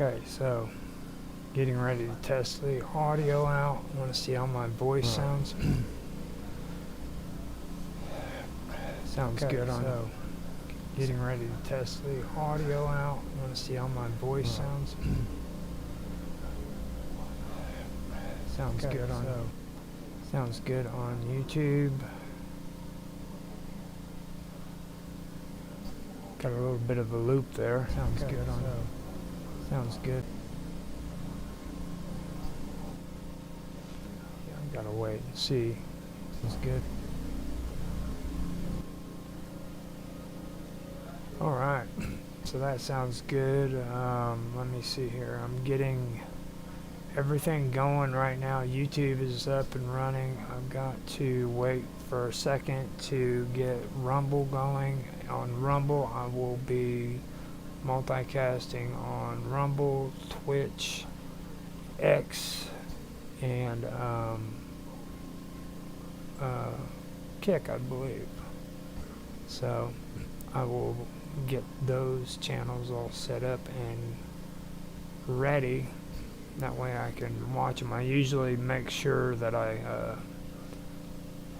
Okay, so getting ready to test the audio out. I want to see how my voice sounds. Sounds good on. So getting ready to test the audio out. I want to see how my voice sounds. Sounds good on. Sounds good on YouTube. Got a little bit of a loop there. Sounds good on. Sounds good. Yeah, I gotta wait and see. Sounds good. All right. So that sounds good. Let me see here. I'm getting everything going right now. YouTube is up and running. I've got to wait for a second to get Rumble going. On Rumble, I will be multicasting on Rumble, Twitch, X, and Kick, I believe. So I will get those channels all set up and ready. That way I can watch them. I usually make sure that I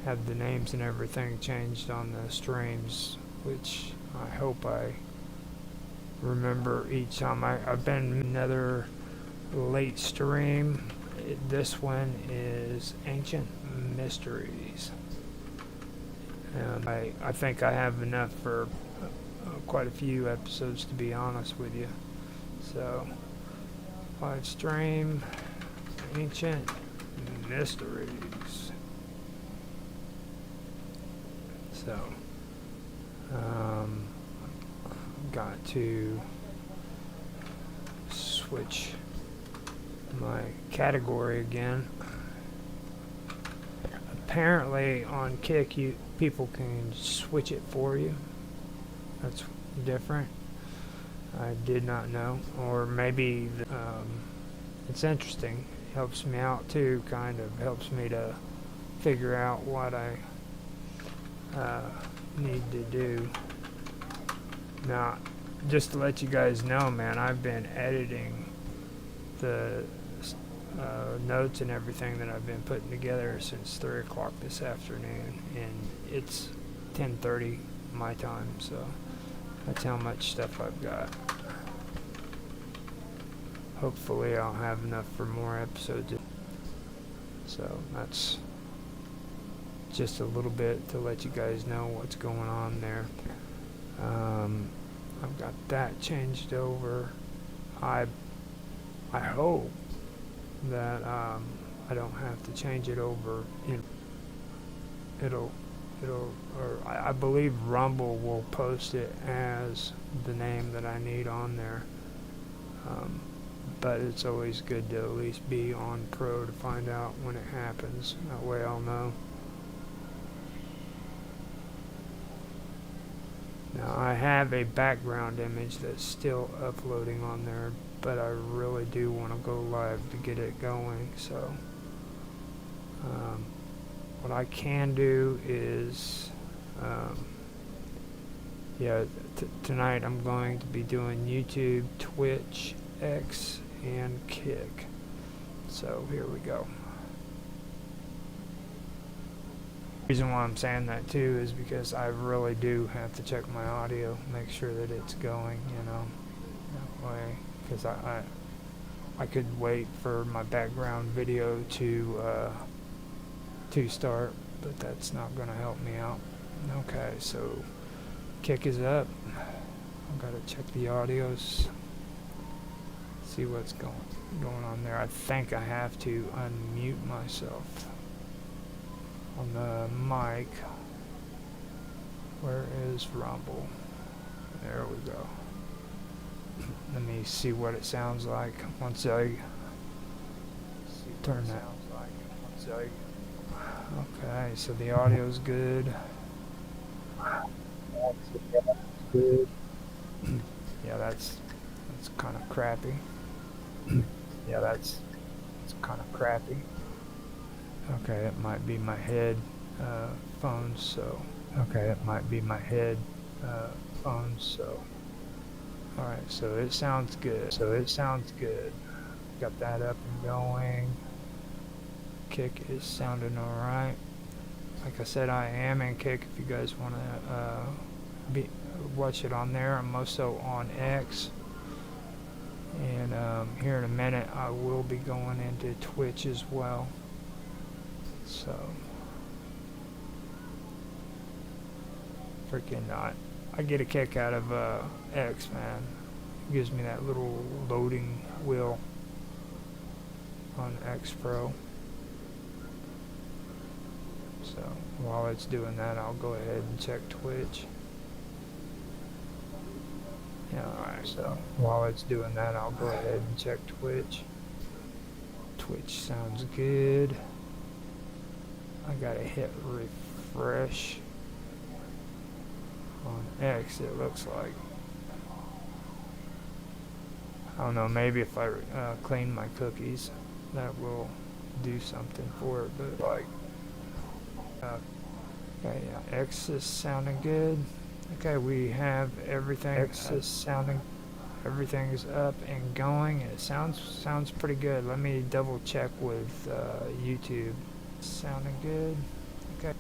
have the names and everything changed on the streams, which I hope I remember each time. I've been another late stream. This one is Ancient Mysteries. And I think I have enough for quite a few episodes, to be honest with you. So, live stream, Ancient Mysteries. So, got to switch my category again. Apparently on Kick, people can switch it for you. That's different. I did not know. Or maybe it's interesting. Helps me out too, kind of helps me to figure out what I need to do. Now, just to let you guys know, man, I've been editing the notes and everything that I've been putting together since 3 o'clock this afternoon, and it's 10:30 my time, so that's how much stuff I've got. Hopefully I'll have enough for more episodes. So that's just a little bit to let you guys know what's going on there. I've got that changed over. I hope that I don't have to change it over. I believe Rumble will post it as the name that I need on there. But it's always good to at least be on Pro to find out when it happens. That way I'll know. Now I have a background image that's still uploading on there, but I really do want to go live to get it going. So what I can do is tonight I'm going to be doing YouTube, Twitch, X, and Kick. So here we go. The reason why I'm saying that too is because I really do have to check my audio, make sure that it's going, that way, because I could wait for my background video to start, but that's not going to help me out. Okay, so Kick is up. I've got to check the audios, see what's going on there. I think I have to unmute myself on the mic. Where is Rumble? There we go. Let me see what it sounds like once I turn that. Okay, so the audio's good. Yeah, that's kind of crappy. Yeah, that's kind of crappy. Okay, it might be my head phones, so. Okay, it might be my head phones, so. Alright, so it sounds good. Got that up and going. Kick is sounding alright. Like I said, I am in Kick if you guys want to watch it on there. I'm also on X. And here in a minute, I will be going into Twitch as well. So, freaking not. I get a kick out of X, man. It gives me that little loading wheel on X Pro. So while it's doing that, I'll go ahead and check Twitch. Yeah, alright, so while it's doing that, I'll go ahead and check Twitch. Twitch sounds good. I gotta hit refresh. On X, it looks like. I don't know, maybe if I clean my cookies, that will do something for it, but like, okay, yeah, X is sounding good. Okay, we have everything. X is sounding, everything's up and going. It sounds pretty good. Let me double check with YouTube. Sounding good. Okay.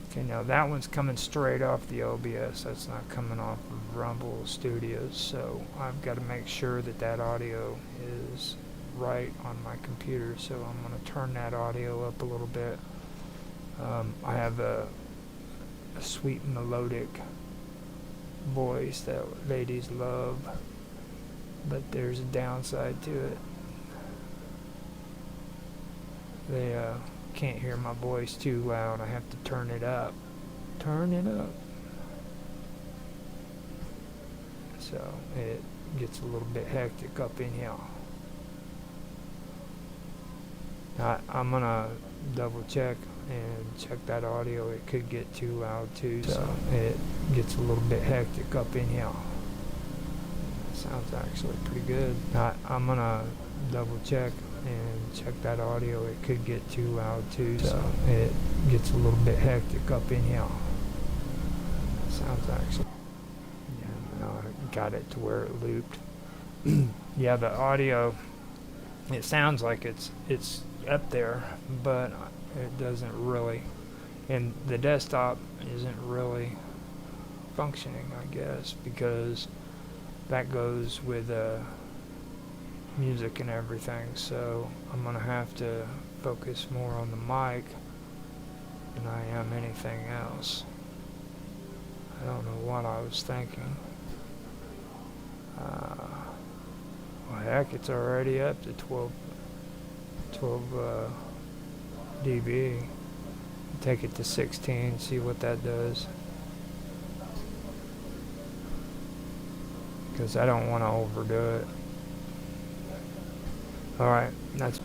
Okay, now that one's coming straight off the OBS. That's not coming off of Rumble Studios. So I've got to make sure that that audio is right on my computer. So I'm going to turn that audio up a little bit. I have a sweet melodic voice that ladies love, but there's a downside to it. They can't hear my voice too loud. I have to turn it up. So it gets a little bit hectic up in here. I'm gonna double check and check that audio. It could get too loud too, so it gets a little bit hectic up in here. Sounds actually pretty good. I'm gonna double check and check that audio. It could get too loud too, so it gets a little bit hectic up in here. Sounds actually, yeah, no, I got it to where it looped. Yeah, the audio, it sounds like it's up there, but it doesn't really, and the desktop isn't really functioning, I guess, because that goes with music and everything, so I'm gonna have to focus more on the mic than I am anything else. I don't know what I was thinking. Well, heck, it's already up to 12 dB. Take it to 16, see what that does. Because I don't want to overdo it. Alright, that's...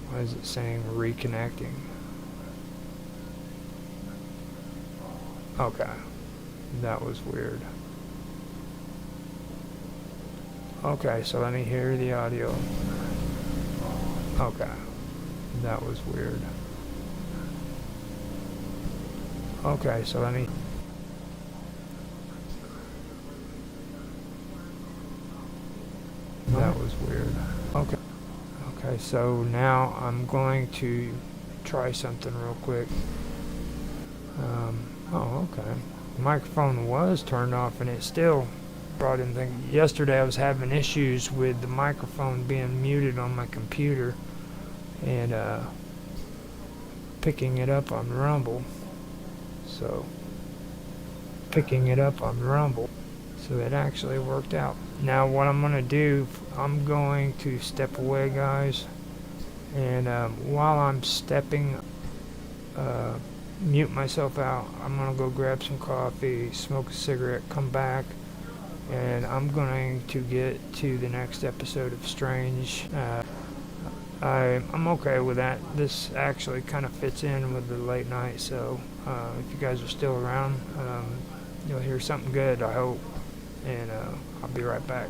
Why is it saying reconnecting? Okay, that was weird. Okay, so let me hear the audio. Okay, that was weird. Okay, so let me... That was weird. Okay. Okay, so now I'm going to try something real quick. Oh, okay. The microphone was turned off and it still brought in things. Yesterday I was having issues with the microphone being muted on my computer and picking it up on Rumble. So it actually worked out. Now what I'm going to do, I'm going to step away, guys, and while I'm stepping, mute myself out. I'm going to go grab some coffee, smoke a cigarette, come back, and I'm going to get to the next episode of Strange. I'm okay with that. This actually kind of fits in with the late night, so if you guys are still around, you'll hear something good, I hope, and I'll be right back.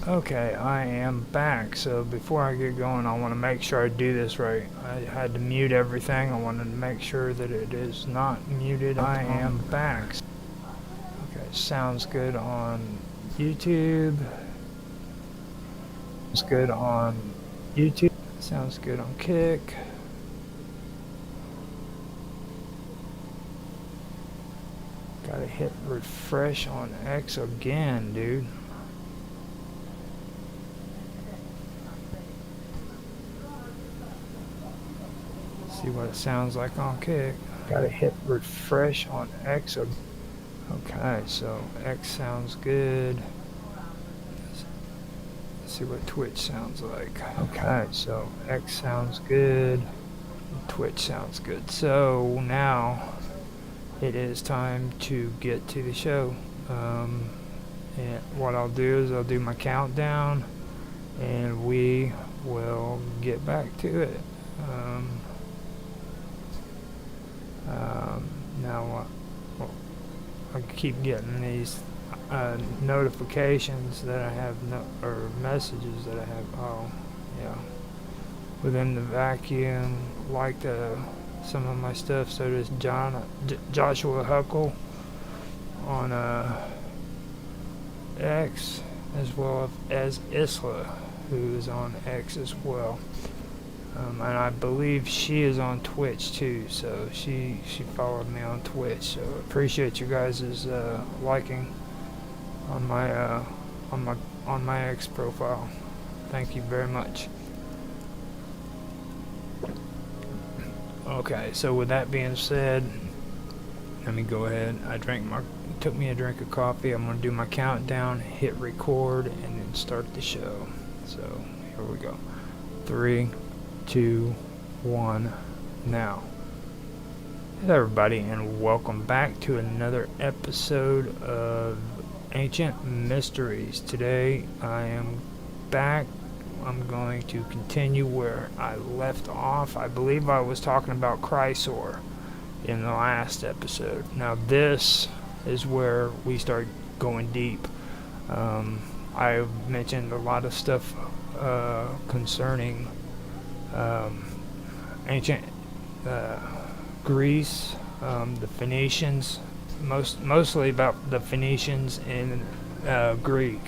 Okay, I am back. So before I get going, I want to make sure I do this right. I had to mute everything. I wanted to make sure that it is not muted. I am back. Okay, sounds good on YouTube. Sounds good on YouTube. Sounds good on Kick. Gotta hit refresh on X again, dude. See what it sounds like on Kick. Gotta hit refresh on X. Okay, so X sounds good. Let's see what Twitch sounds like. Okay, so X sounds good. Twitch sounds good. So now it is time to get to the show. And what I'll do is I'll do my countdown and we will get back to it. Now I keep getting these notifications that I have or messages that I have. Oh, yeah. Within the vacuum, liked some of my stuff. So does Joshua Huckle on X, as well as Isla, who is on X as well. And I believe she is on Twitch too, so she followed me on Twitch. So appreciate you guys' liking on my X profile. Thank you very much. Okay, so with that being said, let me go ahead. Took me a drink of coffee. I'm gonna do my countdown, hit record, and then start the show. So here we go. 3, 2, 1, now. Hello everybody, and welcome back to another episode of Ancient Mysteries. Today I am back. I'm going to continue where I left off. I believe I was talking about Chrysor in the last episode. Now this is where we start going deep. I mentioned a lot of stuff concerning ancient Greece, the Phoenicians, mostly about the Phoenicians and Greek.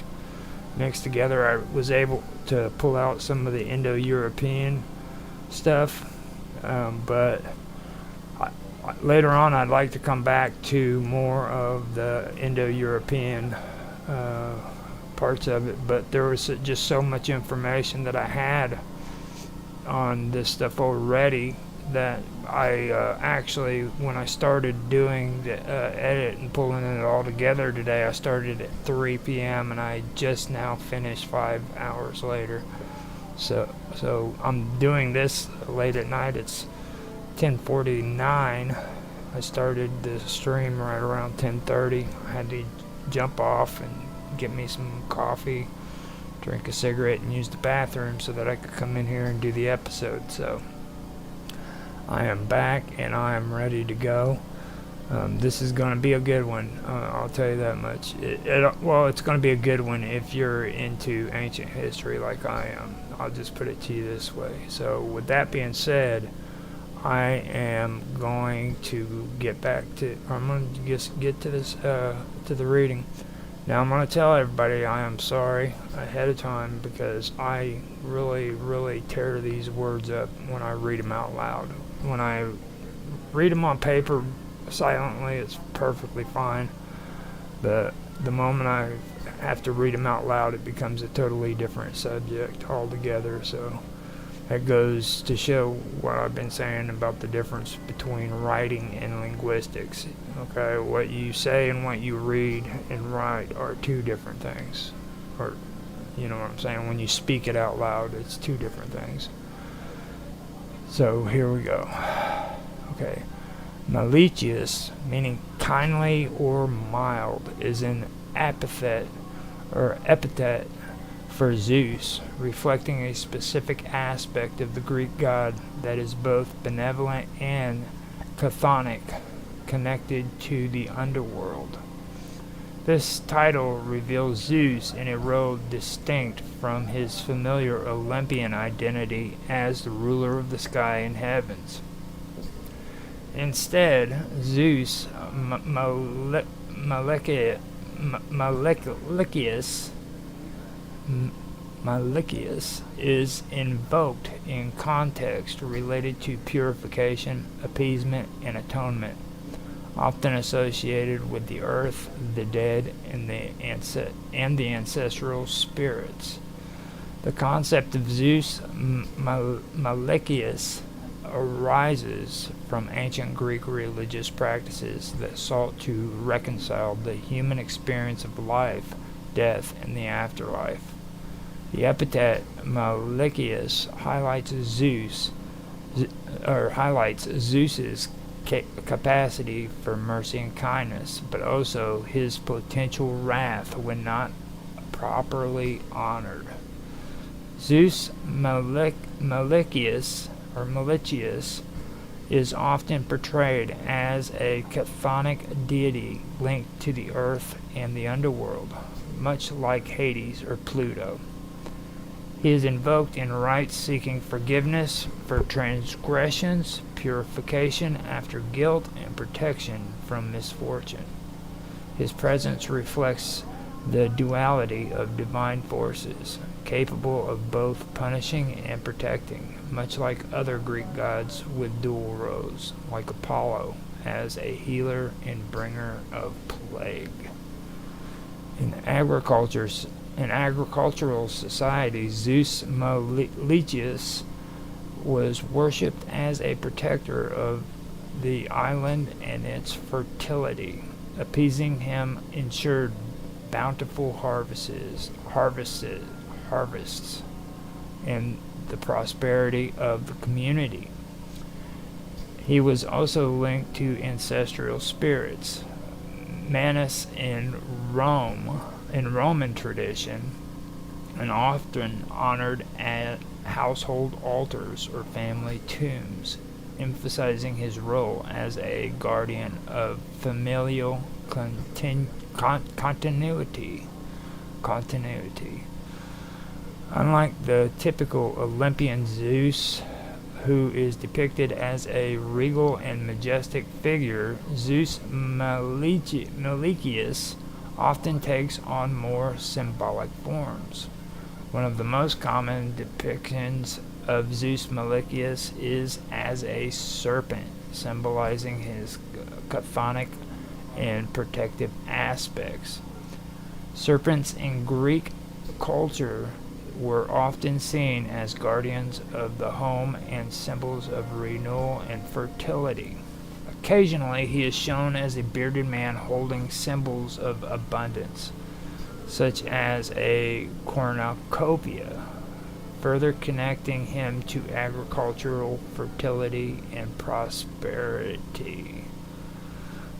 Mixed together, I was able to pull out some of the Indo-European stuff, but later on I'd like to come back to more of the Indo-European parts of it, but there was just so much information that I had on this stuff already that I actually, when I started doing the edit and pulling it all together today, I started at 3 p.m. and I just now finished 5 hours later. So I'm doing this late at night. It's 10:49. I started the stream right around 10:30. I had to jump off and get me some coffee, drink a cigarette, and use the bathroom so that I could come in here and do the episode. So I am back and I am ready to go. This is going to be a good one. I'll tell you that much. It's going to be a good one if you're into ancient history like I am. I'll just put it to you this way. So with that being said, I am going to I'm going to just get to this, to the reading. Now I'm going to tell everybody I am sorry ahead of time because I really, really tear these words up when I read them out loud. When I read them on paper silently, it's perfectly fine. But the moment I have to read them out loud, it becomes a totally different subject altogether. So that goes to show what I've been saying about the difference between writing and linguistics. Okay, what you say and what you read and write are two different things. Or, you know what I'm saying? When you speak it out loud, it's two different things. So here we go. Okay. Malicious, meaning kindly or mild, is an epithet for Zeus, reflecting a specific aspect of the Greek god that is both benevolent and chthonic, connected to the underworld. This title reveals Zeus in a role distinct from his familiar Olympian identity as the ruler of the sky and heavens. Instead, Zeus Malikius is invoked in context related to purification, appeasement, and atonement, often associated with the earth, the dead, and the ancestral spirits. The concept of Zeus Malikius arises from ancient Greek religious practices that sought to reconcile the human experience of life, death, and the afterlife. The epithet Malikius highlights Zeus's capacity for mercy and kindness, but also his potential wrath when not properly honored. Zeus Malikius is often portrayed as a chthonic deity linked to the earth and the underworld, much like Hades or Pluto. He is invoked in rites seeking forgiveness for transgressions, purification after guilt, and protection from misfortune. His presence reflects the duality of divine forces, capable of both punishing and protecting, much like other Greek gods with dual roles, like Apollo as a healer and bringer of plague. In agricultural societies, Zeus Malikius was worshipped as a protector of the island and its fertility. Appeasing him ensured bountiful harvests, and the prosperity of the community. He was also linked to ancestral spirits. Manus in Roman tradition, and often honored at household altars or family tombs, emphasizing his role as a guardian of familial continuity. Unlike the typical Olympian Zeus, who is depicted as a regal and majestic figure, Zeus Malikius often takes on more symbolic forms. One of the most common depictions of Zeus Malikius is as a serpent, symbolizing his chthonic and protective aspects. Serpents in Greek culture were often seen as guardians of the home and symbols of renewal and fertility. Occasionally, he is shown as a bearded man holding symbols of abundance, such as a cornucopia, further connecting him to agricultural fertility and prosperity.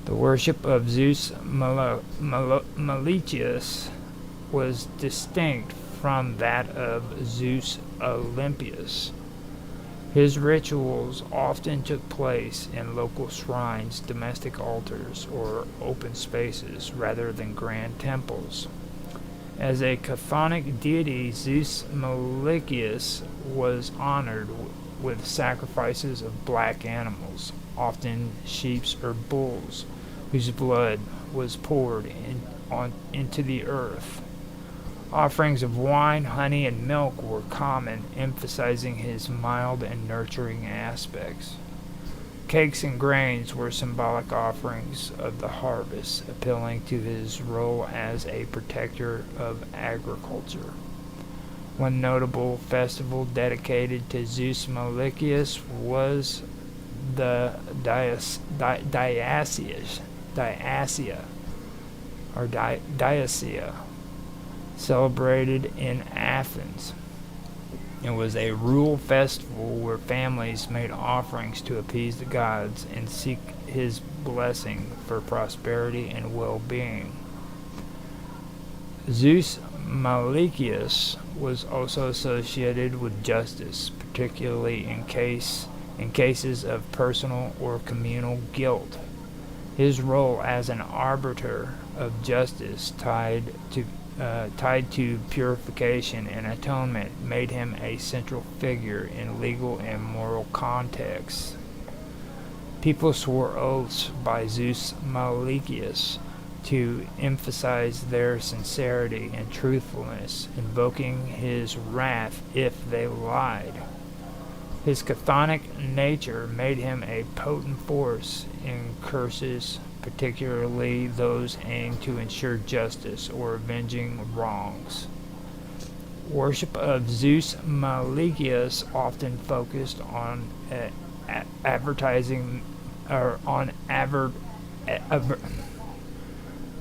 The worship of Zeus Malikius was distinct from that of Zeus Olympius. His rituals often took place in local shrines, domestic altars, or open spaces rather than grand temples. As a chthonic deity, Zeus Malikius was honored with sacrifices of black animals, often sheep or bulls, whose blood was poured into the earth. Offerings of wine, honey, and milk were common, emphasizing his mild and nurturing aspects. Cakes and grains were symbolic offerings of the harvest, appealing to his role as a protector of agriculture. One notable festival dedicated to Zeus Malikius was the Diasia, celebrated in Athens. It was a rural festival where families made offerings to appease the gods and seek his blessing for prosperity and well-being. Zeus Malikius was also associated with justice, particularly in cases of personal or communal guilt. His role as an arbiter of justice tied to purification and atonement made him a central figure in legal and moral contexts. People swore oaths by Zeus Malikius to emphasize their sincerity and truthfulness, invoking his wrath if they lied. His chthonic nature made him a potent force in curses, particularly those aimed to ensure justice or avenging wrongs. Worship of Zeus Malikius often focused on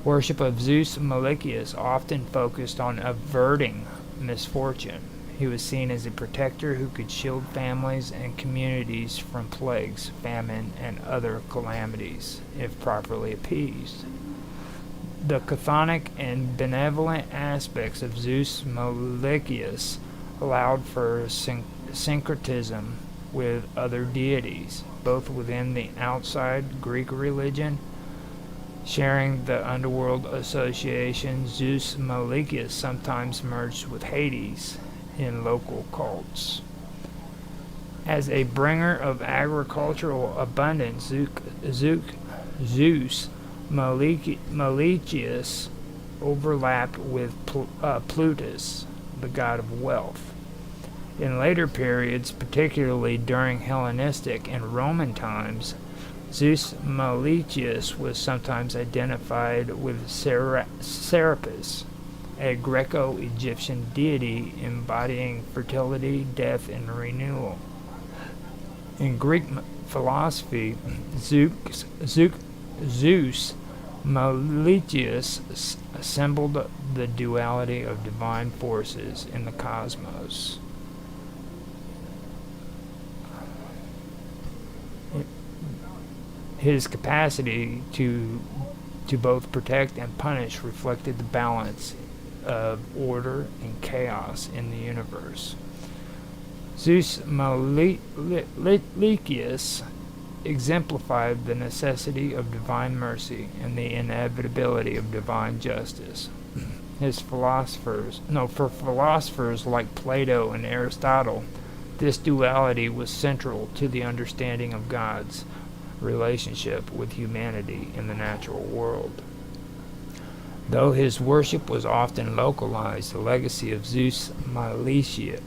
Worship of Zeus Malikius often focused on averting misfortune. He was seen as a protector who could shield families and communities from plagues, famine, and other calamities, if properly appeased. The chthonic and benevolent aspects of Zeus Malikius allowed for syncretism with other deities, both within the outside Greek religion. Sharing the underworld association, Zeus Malikius sometimes merged with Hades in local cults. As a bringer of agricultural abundance, Zeus Malikius overlapped with Plutus, the god of wealth. In later periods, particularly during Hellenistic and Roman times, Zeus Malikius was sometimes identified with Serapis, a Greco-Egyptian deity embodying fertility, death, and renewal. In Greek philosophy, Zeus Malikius assembled the duality of divine forces in the cosmos. His capacity to both protect and punish reflected the balance of order and chaos in the universe. Zeus Malikius exemplified the necessity of divine mercy and the inevitability of divine justice. For philosophers like Plato and Aristotle, this duality was central to the understanding of God's relationship with humanity in the natural world. Though his worship was often localized, the legacy of Zeus Malikius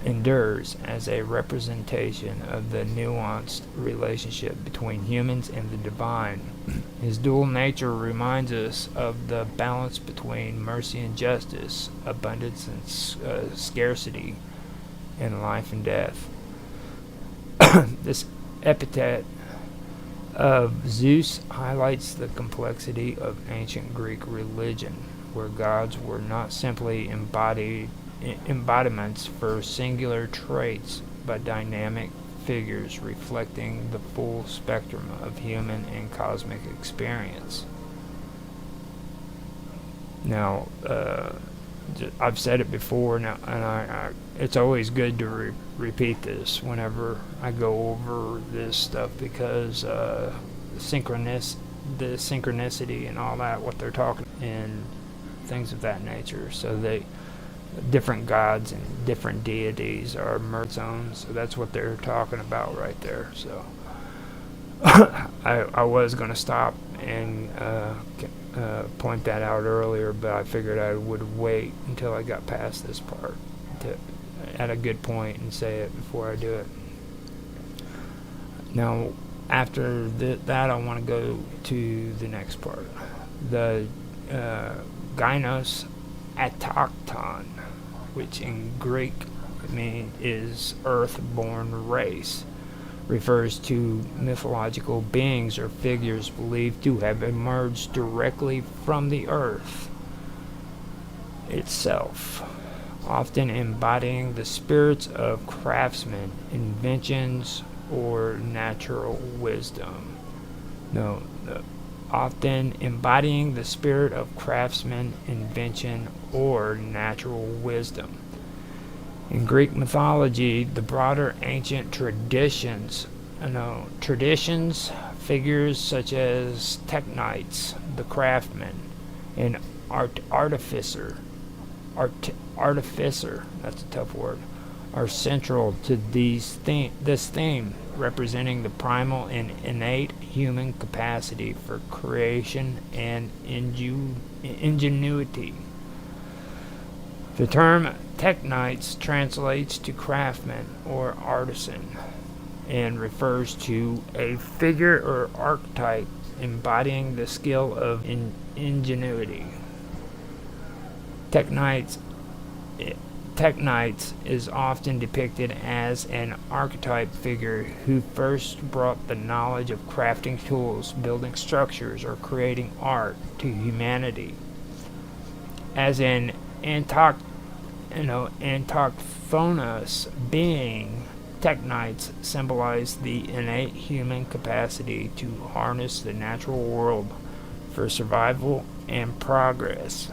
endures as a representation of the nuanced relationship between humans and the divine. His dual nature reminds us of the balance between mercy and justice, abundance and scarcity, and life and death. This epithet of Zeus highlights the complexity of ancient Greek religion, where gods were not simply embodiments for singular traits, but dynamic figures reflecting the full spectrum of human and cosmic experience. Now, I've said it before, now, and it's always good to repeat this whenever I go over this stuff, because the synchronicity and all that, what they're talking, and things of that nature. So different gods and different deities are merged zones. So that's what they're talking about right there. So I was going to stop and point that out earlier, but I figured I would wait until I got past this part at a good point and say it before I do it. Now, after that, I want to go to the next part. The gynos atokton, which in Greek is earth-born race, refers to mythological beings or figures believed to have emerged directly from the earth itself, often embodying the spirits of craftsmen, inventions, or natural wisdom. Often embodying the spirit of craftsman, invention, or natural wisdom. In Greek mythology, the broader ancient traditions traditions, figures such as Teknites, the craftsman, and artificer, that's a tough word, are central to this theme, representing the primal and innate human capacity for creation and ingenuity. The term Teknites translates to craftsman or artisan and refers to a figure or archetype embodying the skill of ingenuity. Teknites is often depicted as an archetype figure who first brought the knowledge of crafting tools, building structures, or creating art to humanity. As an autochthonous being, Teknites symbolize the innate human capacity to harness the natural world for survival and progress.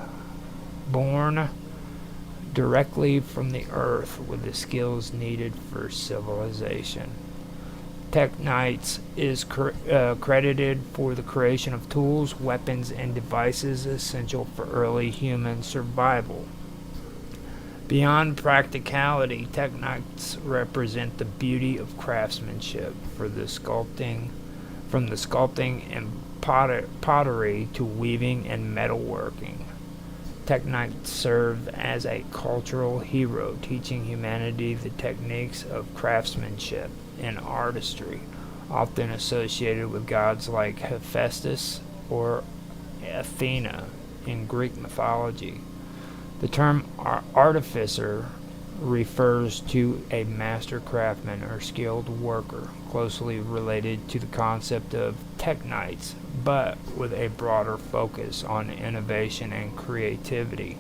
Born directly from the earth with the skills needed for civilization. Teknites is credited for the creation of tools, weapons, and devices essential for early human survival. Beyond practicality, Teknites represent the beauty of craftsmanship from the sculpting and pottery to weaving and metalworking. Teknites serve as a cultural hero, teaching humanity the techniques of craftsmanship and artistry, often associated with gods like Hephaestus or Athena in Greek mythology. The term artificer refers to a master craftsman or skilled worker, closely related to the concept of Teknites, but with a broader focus on innovation and creativity.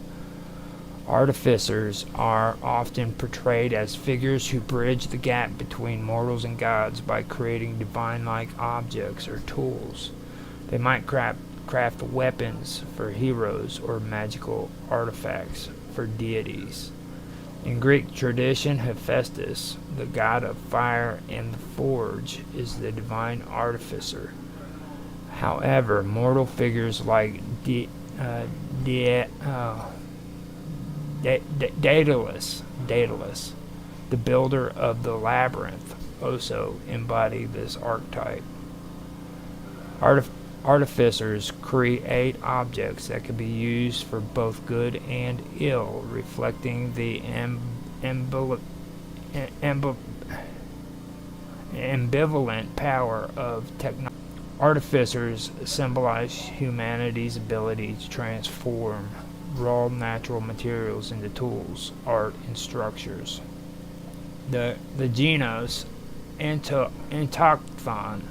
Artificers are often portrayed as figures who bridge the gap between mortals and gods by creating divine-like objects or tools. They might craft weapons for heroes or magical artifacts for deities. In Greek tradition, Hephaestus, the god of fire and the forge, is the divine artificer. However, mortal figures like Daedalus, the builder of the labyrinth, also embody this archetype. Artificers create objects that can be used for both good and ill, reflecting the ambivalent power of technology. Artificers symbolize humanity's ability to transform raw natural materials into tools, art, and structures. The genus Autochthon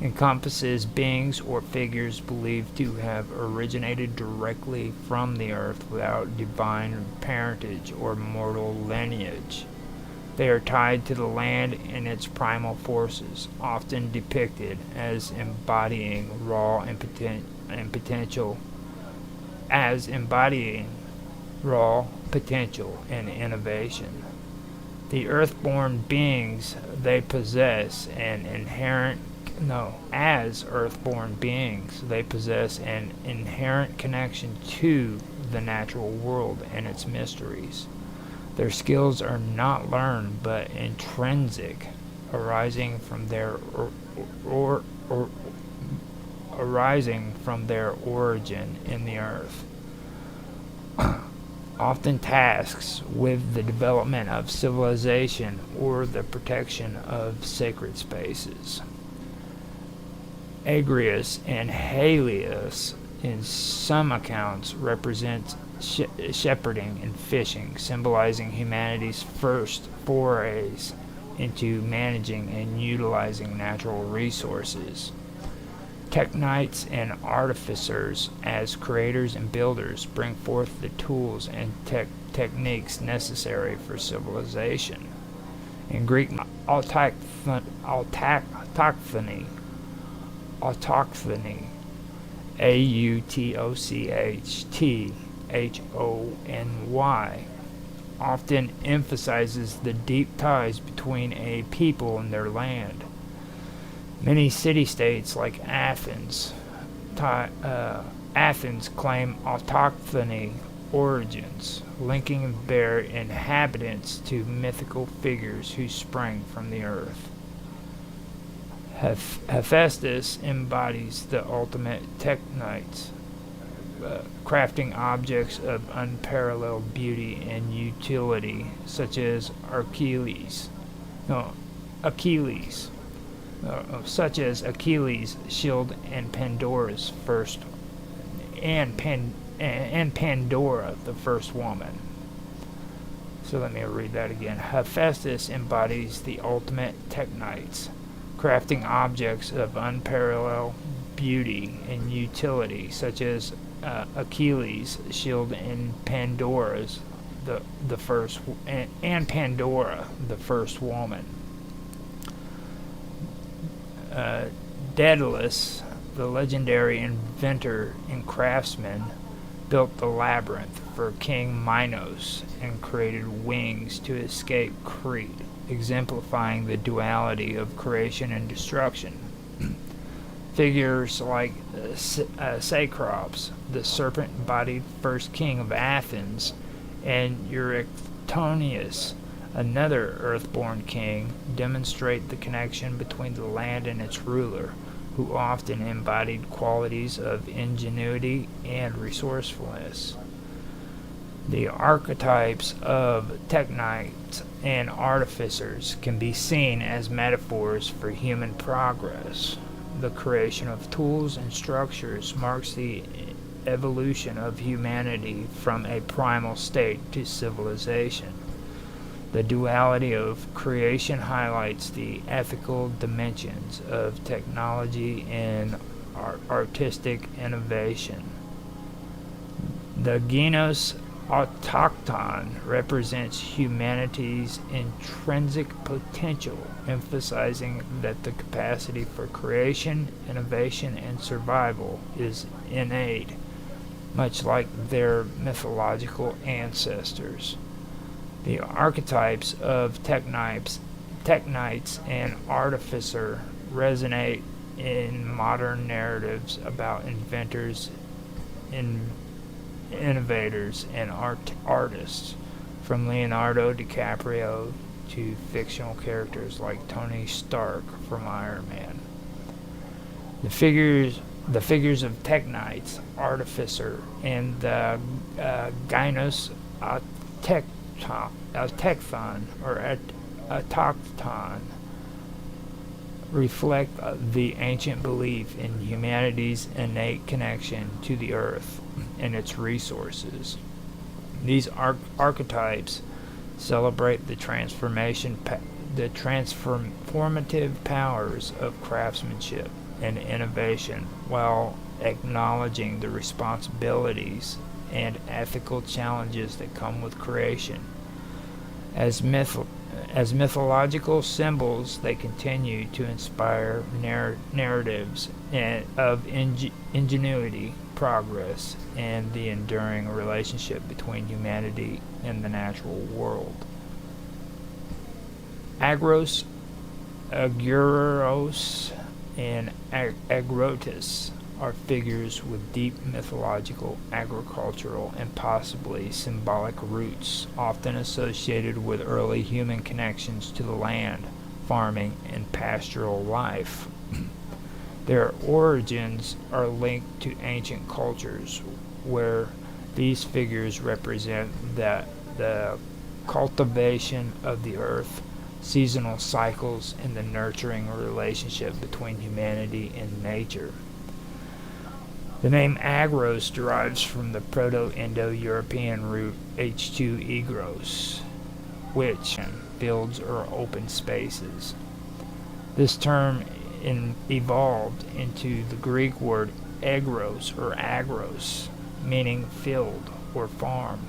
encompasses beings or figures believed to have originated directly from the earth without divine parentage or mortal lineage. They are tied to the land and its primal forces, often depicted as embodying raw and potential and innovation. The earthborn beings they possess an inherent connection to the natural world and its mysteries. Their skills are not learned but intrinsic, arising from their origin in the earth. Often tasks with the development of civilization or the protection of sacred spaces. Agrius and Halius, in some accounts, represent shepherding and fishing, symbolizing humanity's first forays into managing and utilizing natural resources. Teknites and artificers, as creators and builders, bring forth the tools and techniques necessary for civilization. In Greek, autochthony, Autochthony, often emphasizes the deep ties between a people and their land. Many city-states like Athens claim autochthony origins, linking their inhabitants to mythical figures who sprang from the earth. Hephaestus embodies the ultimate technites, crafting objects of unparalleled beauty and utility, such as Achilles' shield and Pandora, the first woman. So let me read that again. Hephaestus embodies the ultimate technites, crafting objects of unparalleled beauty and utility, such as Achilles' shield and Pandora's the first and Pandora, the first woman. Daedalus, the legendary inventor and craftsman, built the labyrinth for King Minos and created wings to escape Crete, exemplifying the duality of creation and destruction. Figures like Cecrops, the serpent-bodied first king of Athens, and Euryctonius, another earthborn king, demonstrate the connection between the land and its ruler, who often embodied qualities of ingenuity and resourcefulness. The archetypes of technites and artificers can be seen as metaphors for human progress. The creation of tools and structures marks the evolution of humanity from a primal state to civilization. The duality of creation highlights the ethical dimensions of technology and artistic innovation. The genus autochthon represents humanity's intrinsic potential, emphasizing that the capacity for creation, innovation, and survival is innate, much like their mythological ancestors. The archetypes of technites and artificer resonate in modern narratives about inventors, innovators, and artists, from Leonardo DiCaprio to fictional characters like Tony Stark from Iron Man. The figures of technites, artificer, and the genus autochthon reflect the ancient belief in humanity's innate connection to the earth and its resources. These archetypes celebrate the transformative powers of craftsmanship and innovation, while acknowledging the responsibilities and ethical challenges that come with creation. As mythological symbols, they continue to inspire narratives of ingenuity, progress, and the enduring relationship between humanity and the natural world. Agros, Aguros, and Agrotus are figures with deep mythological, agricultural, and possibly symbolic roots, often associated with early human connections to the land, farming, and pastoral life. Their origins are linked to ancient cultures, where these figures represent the cultivation of the earth, seasonal cycles, and the nurturing relationship between humanity and nature. The name Agros derives from the Proto-Indo-European root H2 which fields or open spaces. This term evolved into the Greek word agros or agros, meaning field or farm.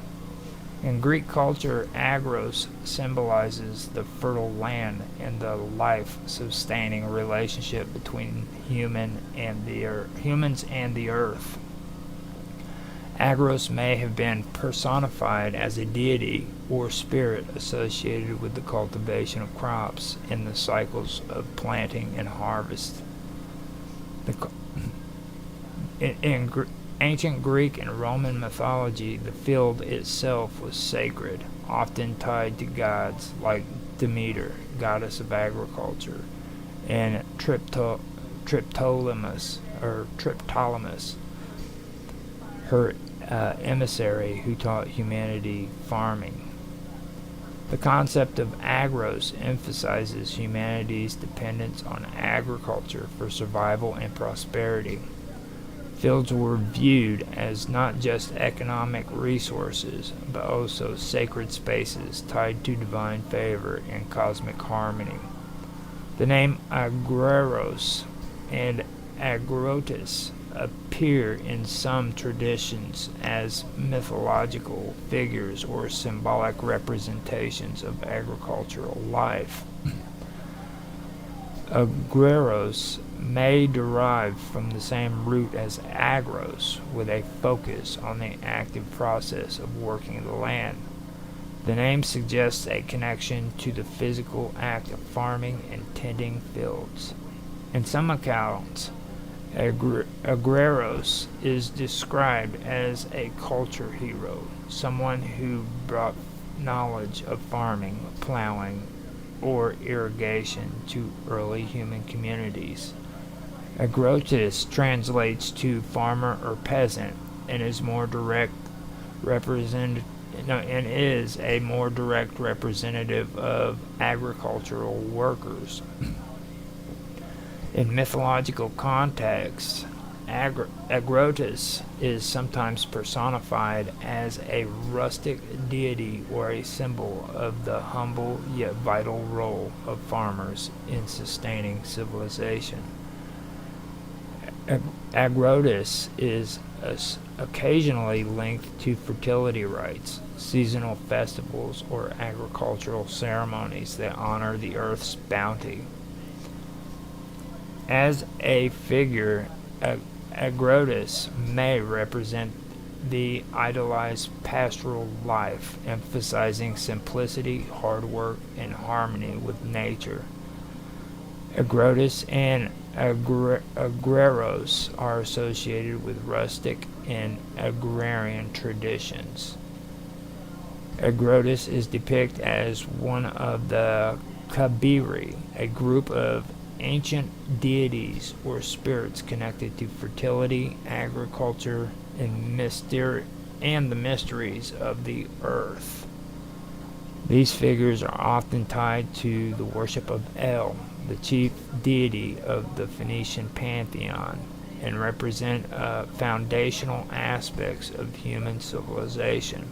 In Greek culture, agros symbolizes the fertile land and the life-sustaining relationship between humans and the earth. Agros may have been personified as a deity or spirit associated with the cultivation of crops and the cycles of planting and harvest. In ancient Greek and Roman mythology, the field itself was sacred, often tied to gods like Demeter, goddess of agriculture, and Triptolemus, her emissary who taught humanity farming. The concept of agros emphasizes humanity's dependence on agriculture for survival and prosperity. Fields were viewed as not just economic resources, but also sacred spaces tied to divine favor and cosmic harmony. The name agraros and agrotis appear in some traditions as mythological figures or symbolic representations of agricultural life. Agraros may derive from the same root as agros, with a focus on the active process of working the land. The name suggests a connection to the physical act of farming and tending fields. In some accounts, Agraros is described as a culture hero, someone who brought knowledge of farming, plowing, or irrigation to early human communities. Agrotis translates to farmer or peasant and is a more direct representative of agricultural workers. In mythological contexts, Agrotis is sometimes personified as a rustic deity or a symbol of the humble yet vital role of farmers in sustaining civilization. Agrotis is occasionally linked to fertility rites, seasonal festivals, or agricultural ceremonies that honor the earth's bounty. As a figure, Agrotis may represent the idolized pastoral life, emphasizing simplicity, hard work, and harmony with nature. Agrotis and agraros are associated with rustic and agrarian traditions. Agrotis is depicted as one of the Kabiri, a group of ancient deities or spirits connected to fertility, agriculture, and the mysteries of the earth. These figures are often tied to the worship of El, the chief deity of the Phoenician pantheon, and represent foundational aspects of human civilization.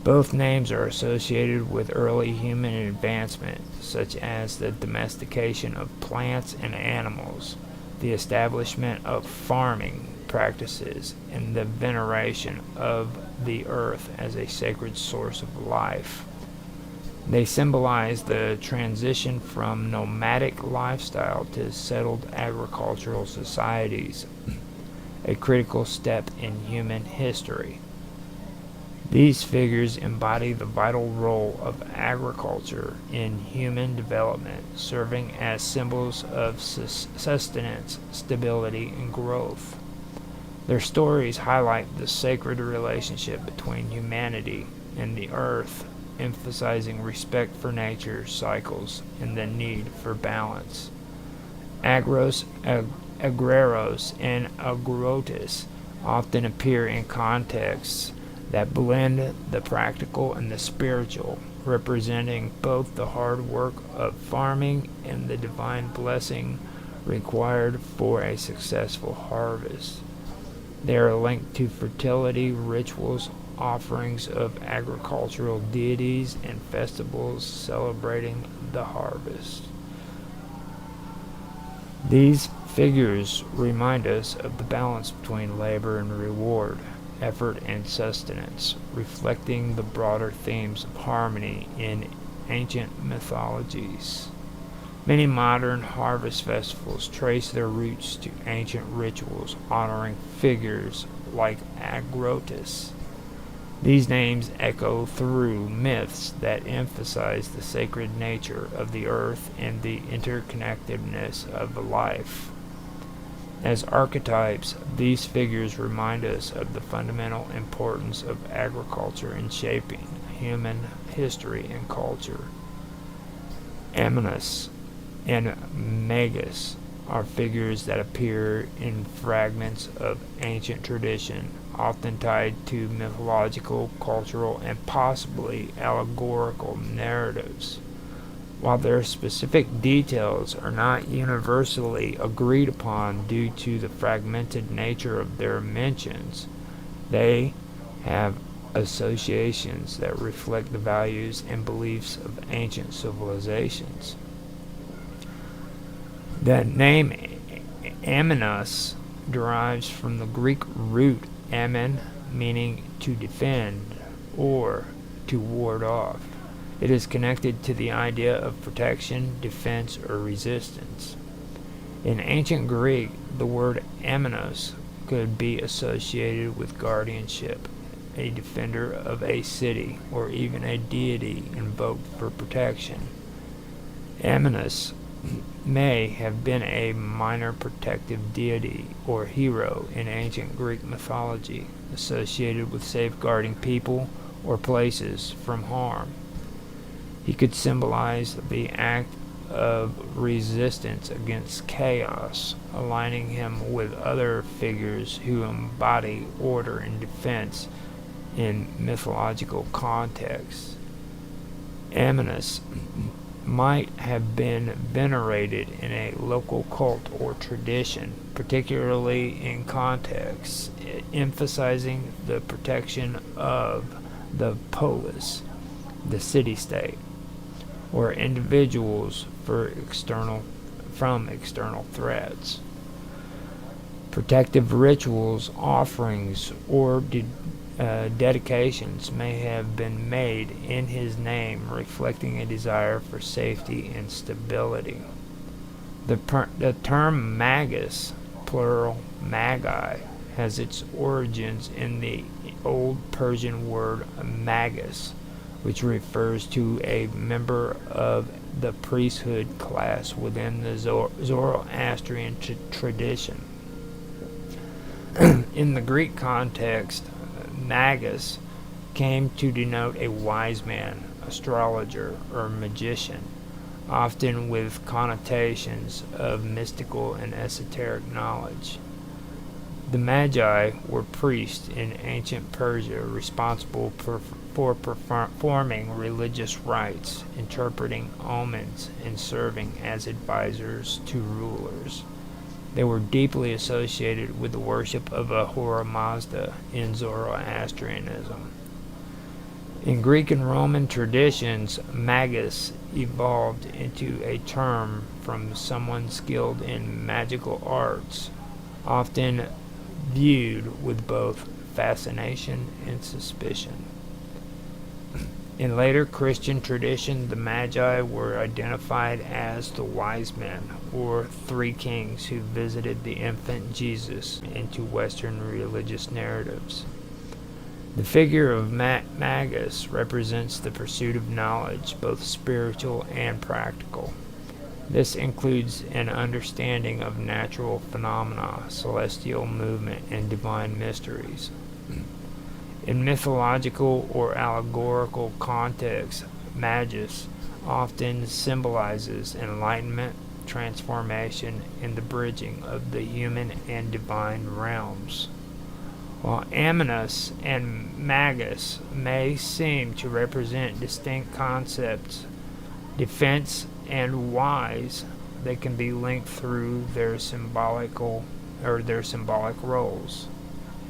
Both names are associated with early human advancement, such as the domestication of plants and animals, the establishment of farming practices, and the veneration of the earth as a sacred source of life. They symbolize the transition from nomadic lifestyle to settled agricultural societies, a critical step in human history. These figures embody the vital role of agriculture in human development, serving as symbols of sustenance, stability, and growth. Their stories highlight the sacred relationship between humanity and the earth, emphasizing respect for nature's cycles and the need for balance. Agraros and agrotis often appear in contexts that blend the practical and the spiritual, representing both the hard work of farming and the divine blessing required for a successful harvest. They are linked to fertility rituals, offerings of agricultural deities, and festivals celebrating the harvest. These figures remind us of the balance between labor and reward, effort and sustenance, reflecting the broader themes of harmony in ancient mythologies. Many modern harvest festivals trace their roots to ancient rituals honoring figures like Agrotis. These names echo through myths that emphasize the sacred nature of the earth and the interconnectedness of life. As archetypes, these figures remind us of the fundamental importance of agriculture in shaping human history and culture. Amanus and Magus are figures that appear in fragments of ancient tradition, often tied to mythological, cultural, and possibly allegorical narratives. While their specific details are not universally agreed upon due to the fragmented nature of their mentions, they have associations that reflect the values and beliefs of ancient civilizations. The name Amanus derives from the Greek root amen, meaning to defend or to ward off. It is connected to the idea of protection, defense, or resistance. In ancient Greek, the word Amanus could be associated with guardianship, a defender of a city, or even a deity invoked for protection. Amanus may have been a minor protective deity or hero in ancient Greek mythology, associated with safeguarding people or places from harm. He could symbolize the act of resistance against chaos, aligning him with other figures who embody order and defense in mythological contexts. Amanus might have been venerated in a local cult or tradition, particularly in contexts emphasizing the protection of the polis, the city-state, or individuals from external threats. Protective rituals, offerings, or dedications may have been made in his name, reflecting a desire for safety and stability. The term magus, plural magi, has its origins in the Old Persian word magus, which refers to a member of the priesthood class within the Zoroastrian tradition. In the Greek context, magus came to denote a wise man, astrologer, or magician, often with connotations of mystical and esoteric knowledge. The Magi were priests in ancient Persia responsible for performing religious rites, interpreting omens, and serving as advisors to rulers. They were deeply associated with the worship of Ahura Mazda in Zoroastrianism. In Greek and Roman traditions, magus evolved into a term from someone skilled in magical arts, often viewed with both fascination and suspicion. In later Christian tradition, the Magi were identified as the wise men, or three kings who visited the infant Jesus into Western religious narratives. The figure of Magus represents the pursuit of knowledge, both spiritual and practical. This includes an understanding of natural phenomena, celestial movement, and divine mysteries. In mythological or allegorical contexts, magus often symbolizes enlightenment, transformation, and the bridging of the human and divine realms. While Amanus and Magus may seem to represent distinct concepts, defense and wise, they can be linked through their symbolic roles.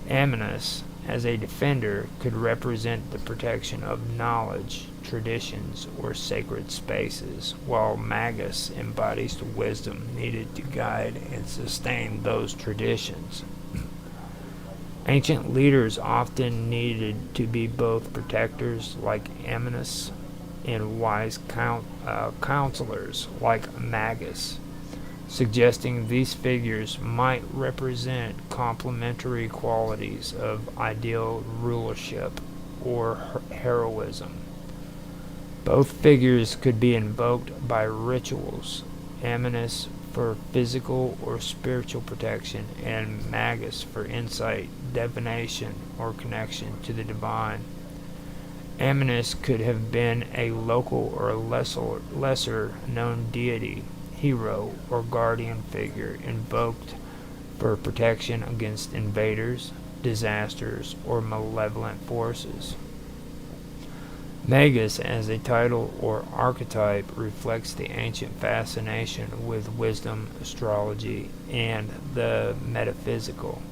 Amanus, as a defender, could represent the protection of knowledge, traditions, or sacred spaces, while Magus embodies the wisdom needed to guide and sustain those traditions. Ancient leaders often needed to be both protectors, like Amanus, and wise counselors, like Magus, suggesting these figures might represent complementary qualities of ideal rulership or heroism. Both figures could be invoked by rituals, Amunis for physical or spiritual protection, and Magus for insight, divination, or connection to the divine. Amunis could have been a local or lesser known deity, hero, or guardian figure invoked for protection against invaders, disasters, or malevolent forces. Magus, as a title or archetype, reflects the ancient fascination with wisdom, astrology, and the metaphysical.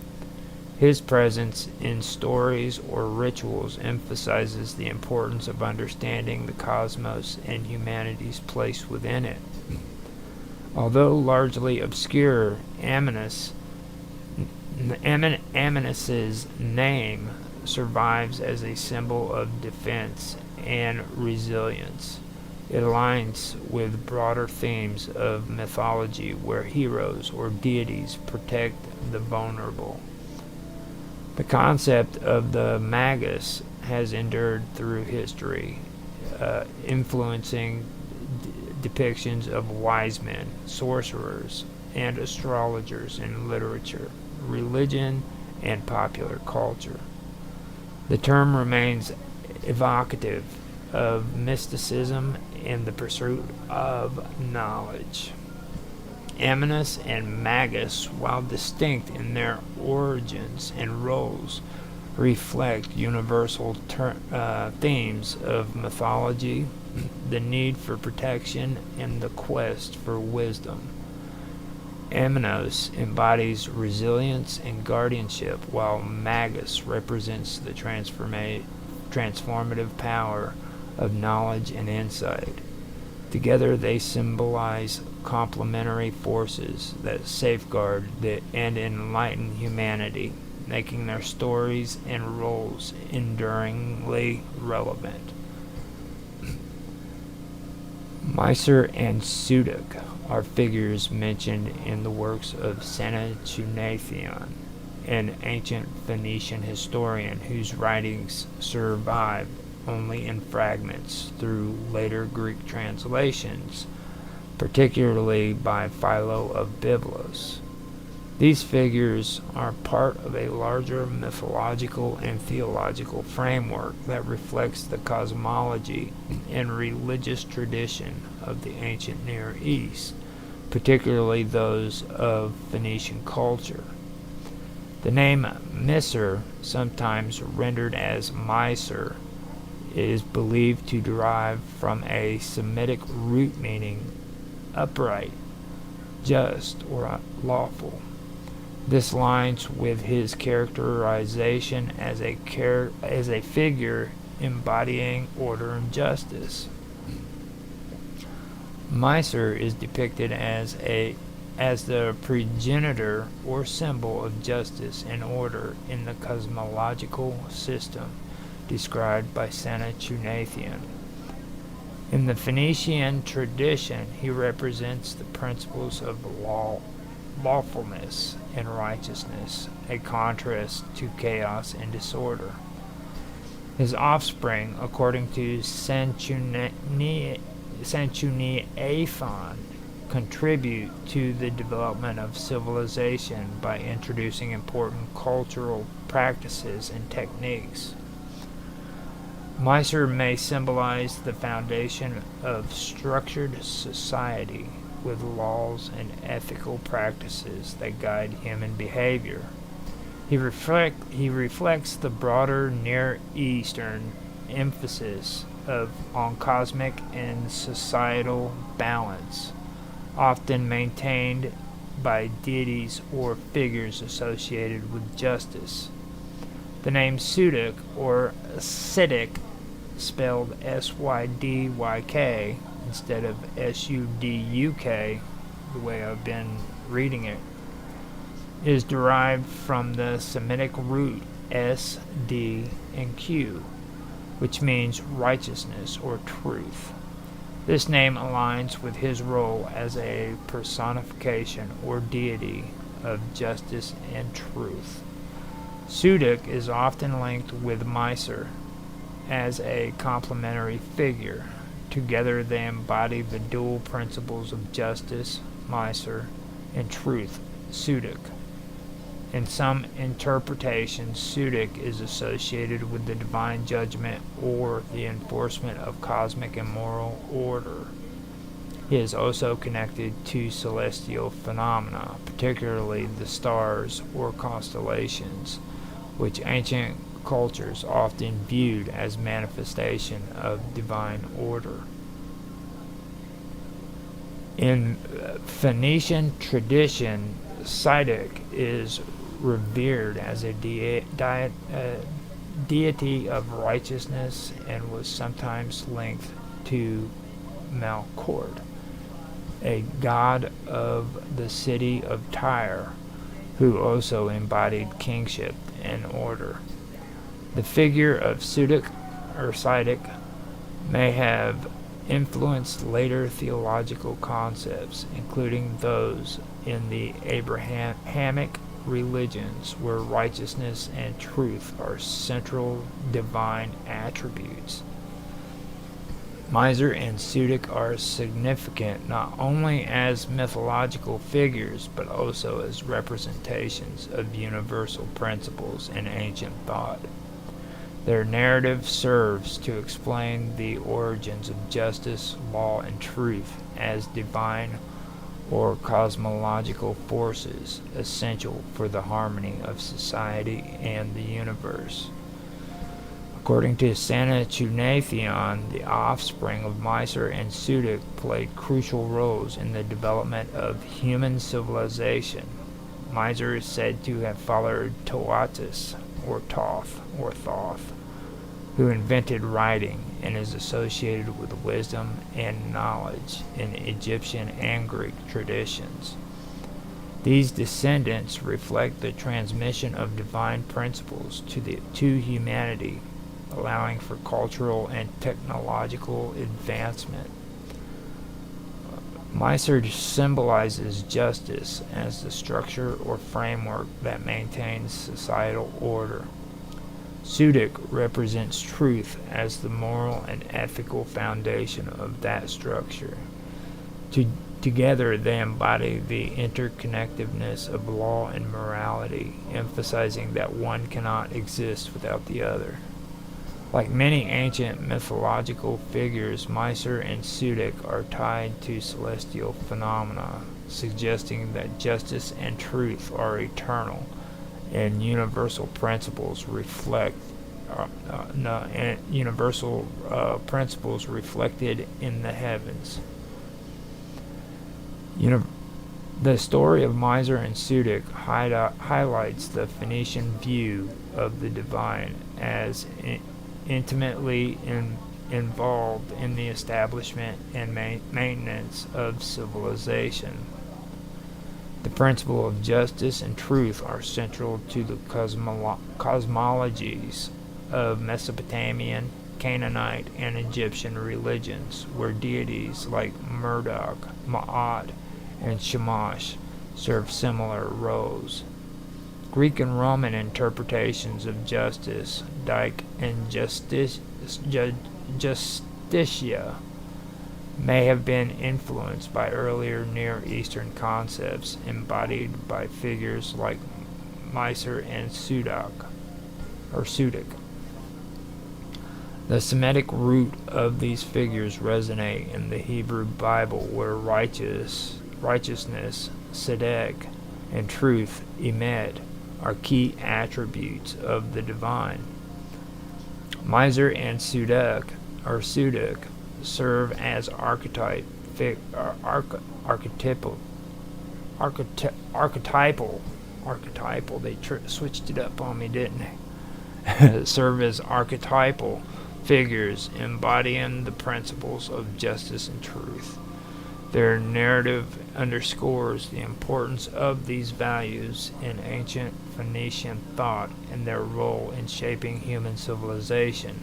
His presence in stories or rituals emphasizes the importance of understanding the cosmos and humanity's place within it. Although largely obscure, Amunis's name survives as a symbol of defense and resilience. It aligns with broader themes of mythology where heroes or deities protect the vulnerable. The concept of the Magus has endured through history, influencing depictions of wise men, sorcerers, and astrologers in literature, religion, and popular culture. The term remains evocative of mysticism and the pursuit of knowledge. Amunis and Magus, while distinct in their origins and roles, reflect universal themes of mythology, the need for protection, and the quest for wisdom. Amunis embodies resilience and guardianship, while Magus represents the transformative power of knowledge and insight. Together they symbolize complementary forces that safeguard and enlighten humanity, making their stories and roles enduringly relevant. Mysore and Sudak are figures mentioned in the works of Sanchuniathon, an ancient Phoenician historian whose writings survive only in fragments through later Greek translations, particularly by Philo of Byblos. These figures are part of a larger mythological and theological framework that reflects the cosmology and religious tradition of the ancient Near East, particularly those of Phoenician culture. The name Misr, sometimes rendered as Mysore, is believed to derive from a Semitic root meaning upright, just, or lawful. This aligns with his characterization as a figure embodying order and justice. Mysore is depicted as the progenitor or symbol of justice and order in the cosmological system described by Sanchuniathon. In the Phoenician tradition, he represents the principles of lawfulness and righteousness, a contrast to chaos and disorder. His offspring, according to Sanchuniathon, contribute to the development of civilization by introducing important cultural practices and techniques. Mysore may symbolize the foundation of structured society with laws and ethical practices that guide human behavior. He reflects the broader Near Eastern emphasis on cosmic and societal balance, often maintained by deities or figures associated with justice. The name Sudak, or Siddiq, spelled S-Y-D-Y-K instead of S-U-D-U-K, the way I've been reading it, is derived from the Semitic root S, D, and Q, which means righteousness or truth. This name aligns with his role as a personification or deity of justice and truth. Sudak is often linked with Mysore, as a complementary figure. Together they embody the dual principles of justice, Mysore, and truth, Sudik. In some interpretations, Sudik is associated with the divine judgment or the enforcement of cosmic and moral order. He is also connected to celestial phenomena, particularly the stars or constellations, which ancient cultures often viewed as manifestation of divine order. In Phoenician tradition, Sudik is revered as a deity of righteousness and was sometimes linked to Melkord, a god of the city of Tyre, who also embodied kingship and order. The figure of Sudik may have influenced later theological concepts, including those in the Abrahamic religions where righteousness and truth are central divine attributes. Mysore and Sudik are significant not only as mythological figures but also as representations of universal principles in ancient thought. Their narrative serves to explain the origins of justice, law, and truth as divine or cosmological forces essential for the harmony of society and the universe. According to Sanachuniathon, the offspring of Mysore and Sudik played crucial roles in the development of human civilization. Mysore is said to have followed Toatis, or Thoth, who invented writing and is associated with wisdom and knowledge in Egyptian and Greek traditions. These descendants reflect the transmission of divine principles to humanity, allowing for cultural and technological advancement. Mysore symbolizes justice as the structure or framework that maintains societal order. Sudik represents truth as the moral and ethical foundation of that structure. Together they embody the interconnectedness of law and morality, emphasizing that one cannot exist without the other. Like many ancient mythological figures, Mysore and Sudik are tied to celestial phenomena, suggesting that justice and truth are eternal and universal principles reflected in the heavens. The story of Mysore and Sudik highlights the Phoenician view of the divine as intimately involved in the establishment and maintenance of civilization. The principle of justice and truth are central to the cosmologies of Mesopotamian, Canaanite, and Egyptian religions, where deities like Marduk, Ma'at, and Shamash serve similar roles. Greek and Roman interpretations of justice, Dike and Justitia, may have been influenced by earlier Near Eastern concepts embodied by figures like Mysore and Sudik. The Semitic root of these figures resonate in the Hebrew Bible, where righteousness, tzedek, and truth, emet, are key attributes of the divine. Mysore and Sudik serve as archetypal. They switched it up on me, didn't they? Serve as archetypal figures embodying the principles of justice and truth. Their narrative underscores the importance of these values in ancient Phoenician thought and their role in shaping human civilization.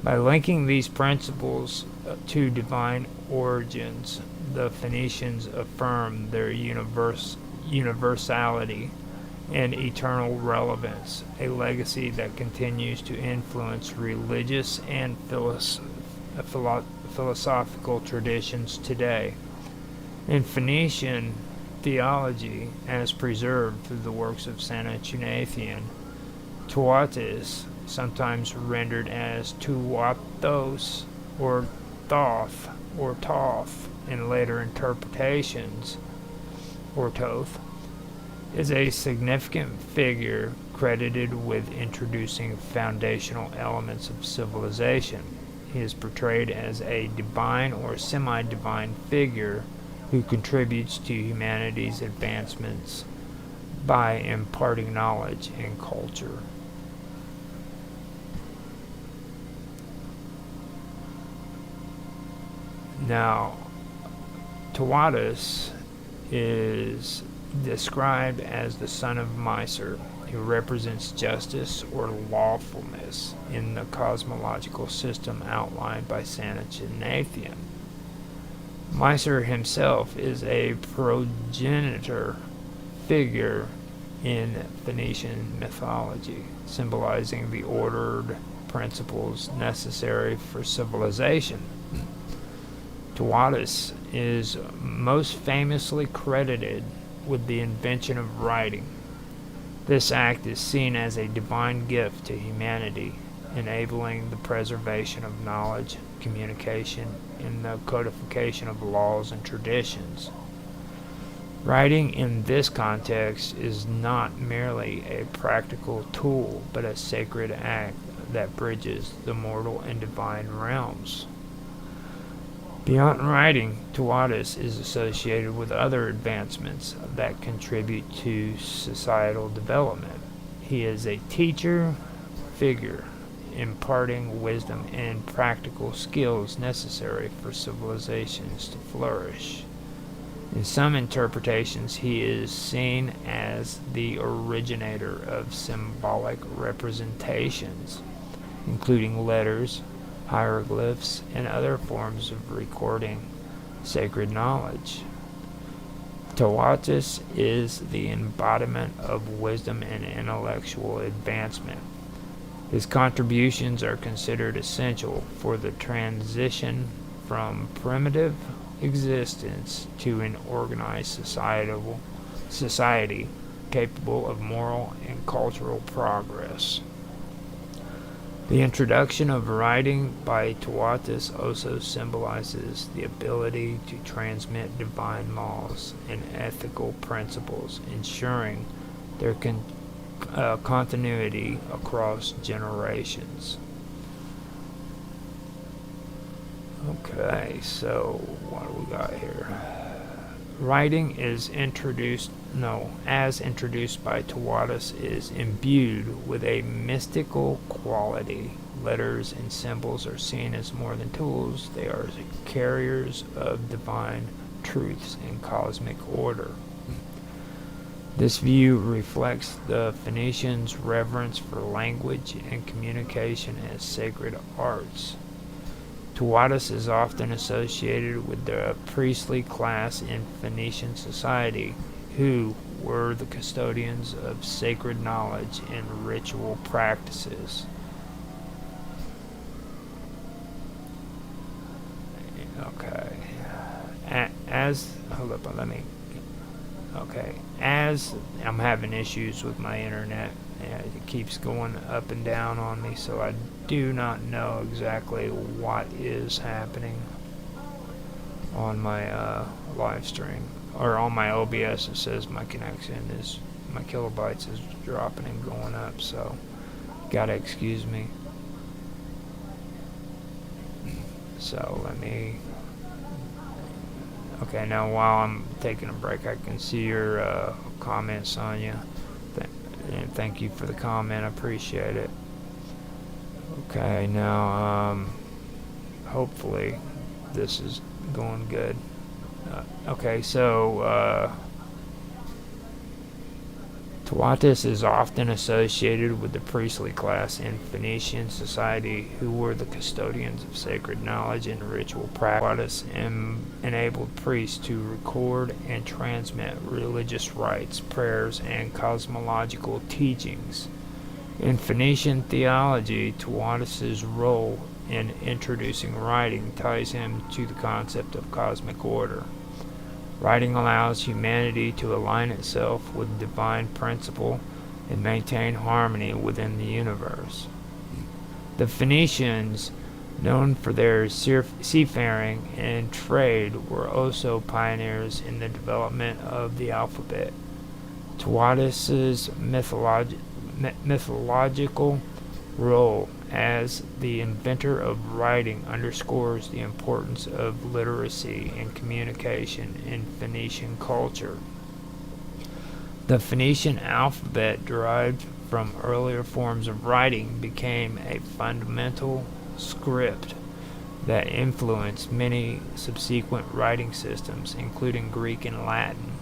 By linking these principles to divine origins, the Phoenicians affirmed their universality and eternal relevance, a legacy that continues to influence religious and philosophical traditions today. In Phoenician theology, as preserved through the works of Saint Ignatian, Tuatis, sometimes rendered as Tuatos or Thoth or Toth in later interpretations, or Toth, is a significant figure credited with introducing foundational elements of civilization. He is portrayed as a divine or semi-divine figure who contributes to humanity's advancements by imparting knowledge and culture. Now, Tuatis is described as the son of Mysore, who represents justice or lawfulness in the cosmological system outlined by Saint Ignatian. Mysore himself is a progenitor figure in Phoenician mythology, symbolizing the ordered principles necessary for civilization. Tuatis is most famously credited with the invention of writing. This act is seen as a divine gift to humanity, enabling the preservation of knowledge, communication, and the codification of laws and traditions. Writing in this context is not merely a practical tool, but a sacred act that bridges the mortal and divine realms. Beyond writing, Tuatis is associated with other advancements that contribute to societal development. He is a teacher figure, imparting wisdom and practical skills necessary for civilizations to flourish. In some interpretations, he is seen as the originator of symbolic representations, including letters, hieroglyphs, and other forms of recording sacred knowledge. Tuatis is the embodiment of wisdom and intellectual advancement. His contributions are considered essential for the transition from primitive existence to an organized society capable of moral and cultural progress. The introduction of writing by Tuatis also symbolizes the ability to transmit divine laws and ethical principles, ensuring their continuity across generations. Okay, so what do we got here? Writing is as introduced by Tuatis, is imbued with a mystical quality. Letters and symbols are seen as more than tools, they are carriers of divine truths and cosmic order. This view reflects the Phoenicians' reverence for language and communication as sacred arts. Tuatis is often associated with the priestly class in Phoenician society, who were the custodians of sacred knowledge and ritual practices. Okay. As I'm having issues with my internet, it keeps going up and down on me, so I do not know exactly what is happening on my live stream. Or on my OBS, it says my kilobytes is dropping and going up, so gotta excuse me. So let me... Okay, now while I'm taking a break, I can see your comments, Sonia. And thank you for the comment, I appreciate it. Okay, now hopefully this is going good. Okay, so Tawatis is often associated with the priestly class in Phoenician society who were the custodians of sacred knowledge and ritual practice and enabled priests to record and transmit religious rites, prayers, and cosmological teachings. In Phoenician theology, Tawatis' role in introducing writing ties him to the concept of cosmic order. Writing allows humanity to align itself with divine principle and maintain harmony within the universe. The Phoenicians, known for their seafaring and trade, were also pioneers in the development of the alphabet. Tawatis' mythological role as the inventor of writing underscores the importance of literacy and communication in Phoenician culture. The Phoenician alphabet, derived from earlier forms of writing, became a fundamental script that influenced many subsequent writing systems, including Greek and Latin.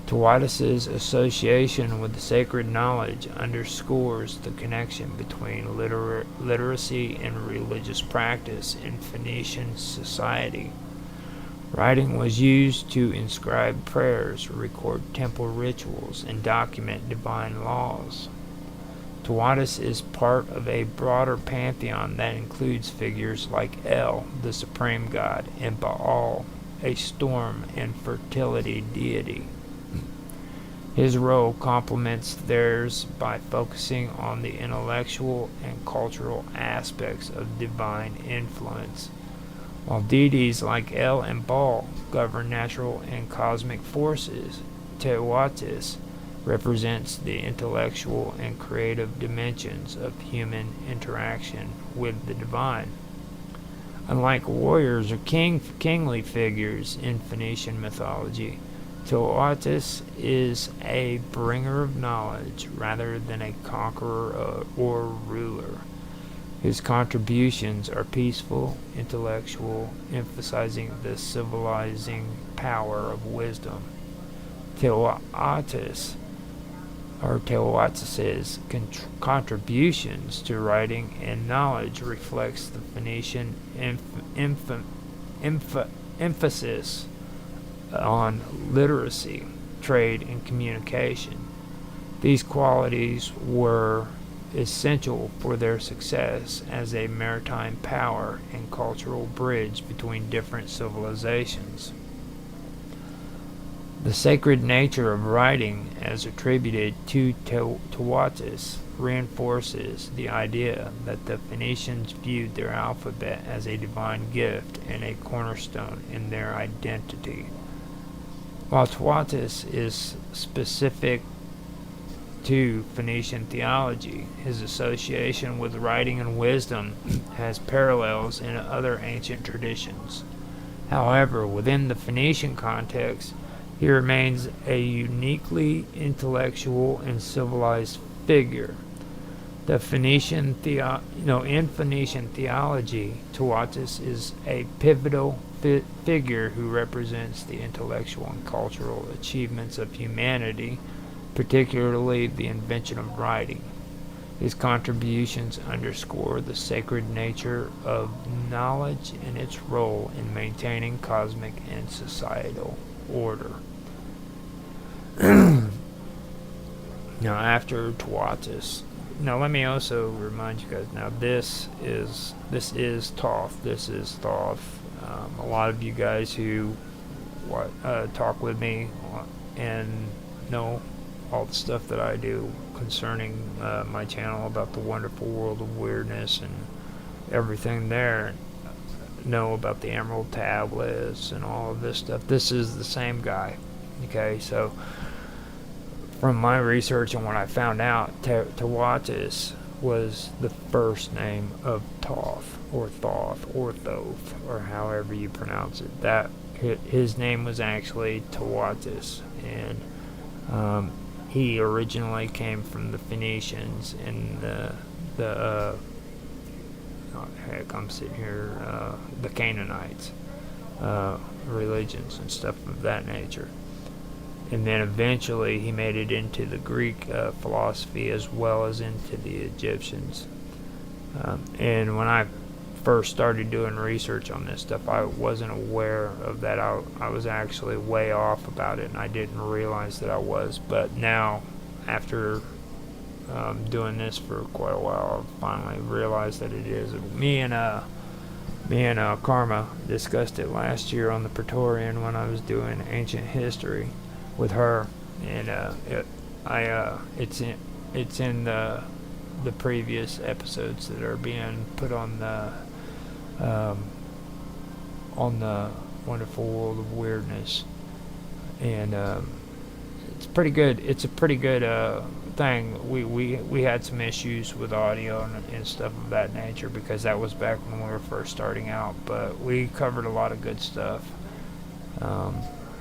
Tawatis' association with the sacred knowledge underscores the connection between literacy and religious practice in Phoenician society. Writing was used to inscribe prayers, record temple rituals, and document divine laws. Tawatis is part of a broader pantheon that includes figures like El, the supreme god, and Baal, a storm and fertility deity. His role complements theirs by focusing on the intellectual and cultural aspects of divine influence, while deities like El and Baal govern natural and cosmic forces. Tawatis represents the intellectual and creative dimensions of human interaction with the divine. Unlike warriors or kingly figures in Phoenician mythology, Tawatis is a bringer of knowledge rather than a conqueror or ruler. His contributions are peaceful, intellectual, emphasizing the civilizing power of wisdom. Tawatis' contributions to writing and knowledge reflects the Phoenician emphasis on literacy, trade, and communication. These qualities were essential for their success as a maritime power and cultural bridge between different civilizations. The sacred nature of writing, as attributed to Tawatis, reinforces the idea that the Phoenicians viewed their alphabet as a divine gift and a cornerstone in their identity. While Tawatis is specific to Phoenician theology, his association with writing and wisdom has parallels in other ancient traditions. However, within the Phoenician context, he remains a uniquely intellectual and civilized figure. In Phoenician theology, Tawatis is a pivotal figure who represents the intellectual and cultural achievements of humanity, particularly the invention of writing. His contributions underscore the sacred nature of knowledge and its role in maintaining cosmic and societal order. Now, after Tawatis, now let me also remind you guys. Now, this is Thoth. This is Thoth. A lot of you guys who talk with me and know all the stuff that I do concerning my channel about the wonderful world of weirdness and everything there, know about the Emerald Tablets and all of this stuff. This is the same guy. Okay, so from my research and what I found out, Tawatis was the first name of Thoth, or Thoth, or Thoth, or however you pronounce it. That his name was actually Tawatis, and he originally came from the Phoenicians and the Canaanites, religions and stuff of that nature. and then eventually he made it into the Greek philosophy as well as into the Egyptians. And when I first started doing research on this stuff, I wasn't aware of that. I was actually way off about it, and I didn't realize that I was. But now, after doing this for quite a while, I finally realized that it is. Me and Karma discussed it last year on the Praetorian when I was doing ancient history with her, and it's in the previous episodes that are being put on the Wonderful World of Weirdness, and it's pretty good. It's a pretty good thing. We had some issues with audio and stuff of that nature because that was back when we were first starting out, but we covered a lot of good stuff.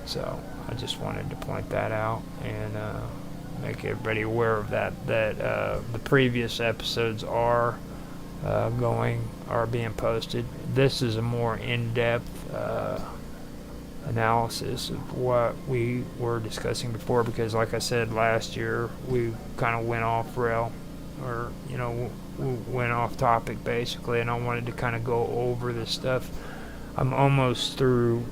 So I just wanted to point that out and make everybody aware of that the previous episodes are being posted. This is a more in-depth analysis of what we were discussing before, because like I said last year, we kind of went off rail, or we went off topic basically, and I wanted to kind of go over this stuff. I'm almost through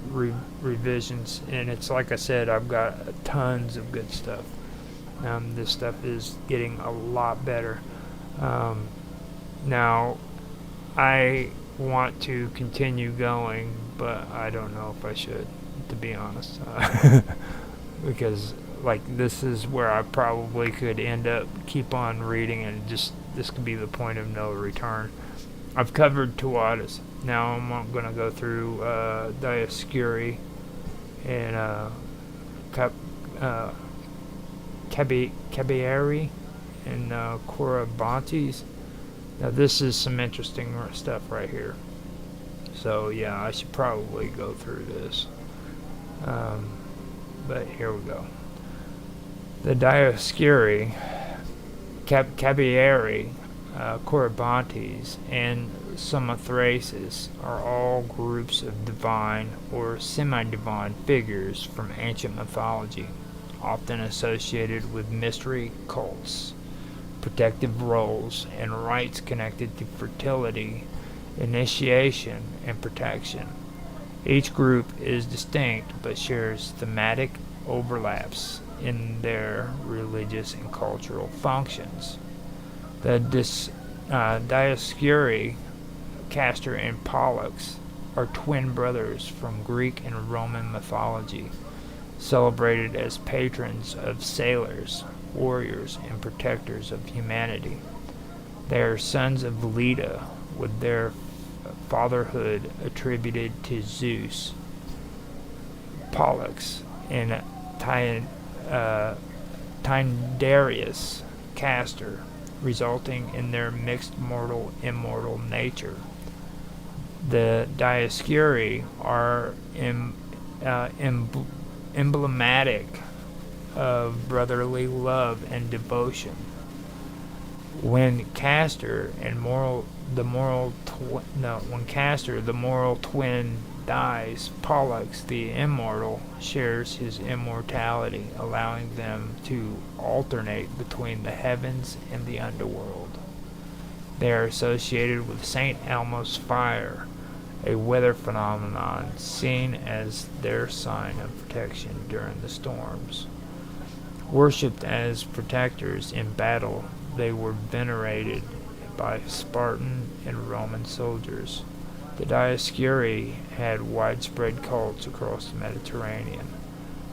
revisions, and it's like I said, I've got tons of good stuff. This stuff is getting a lot better. Now, I want to continue going, but I don't know if I should, to be honest. Because, this is where I probably could end up keep on reading, and this could be the point of no return. I've covered Tuatas. Now I'm going to go through Dioscuri and Caballari and Corabantes. Now this is some interesting stuff right here. So yeah, I should probably go through this. But here we go. The Dioscuri, Caballari, Corabantes, and Samothraces are all groups of divine or semi-divine figures from ancient mythology, often associated with mystery cults, protective roles, and rites connected to fertility, initiation, and protection. Each group is distinct but shares thematic overlaps in their religious and cultural functions. The Dioscuri, Castor and Pollux, are twin brothers from Greek and Roman mythology, celebrated as patrons of sailors, warriors, and protectors of humanity. They are sons of Leda, with their fatherhood attributed to Zeus, Pollux, and Tyndareus, Castor, resulting in their mixed mortal-immortal nature. The Dioscuri are emblematic of brotherly love and devotion. When Castor, the moral twin, dies, Pollux, the immortal, shares his immortality, allowing them to alternate between the heavens and the underworld. They are associated with St. Elmo's fire, a weather phenomenon seen as their sign of protection during the storms. Worshipped as protectors in battle, they were venerated by Spartan and Roman soldiers. The Dioscuri had widespread cults across the Mediterranean.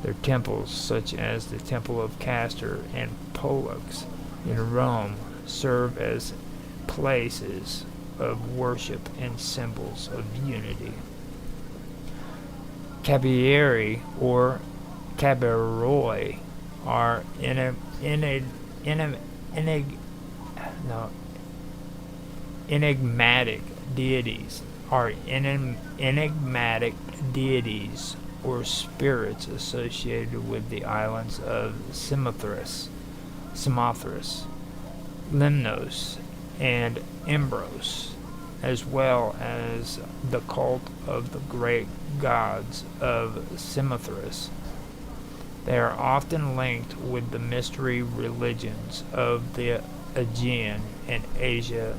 Their temples, such as the Temple of Castor and Pollux in Rome, serve as places of worship and symbols of unity. Caballari or Cabaroi are enigmatic deities or spirits associated with the islands of Samothrace, Lemnos, and Imbros, as well as the cult of the great gods of Samothrace. They are often linked with the mystery religions of the Aegean and Asia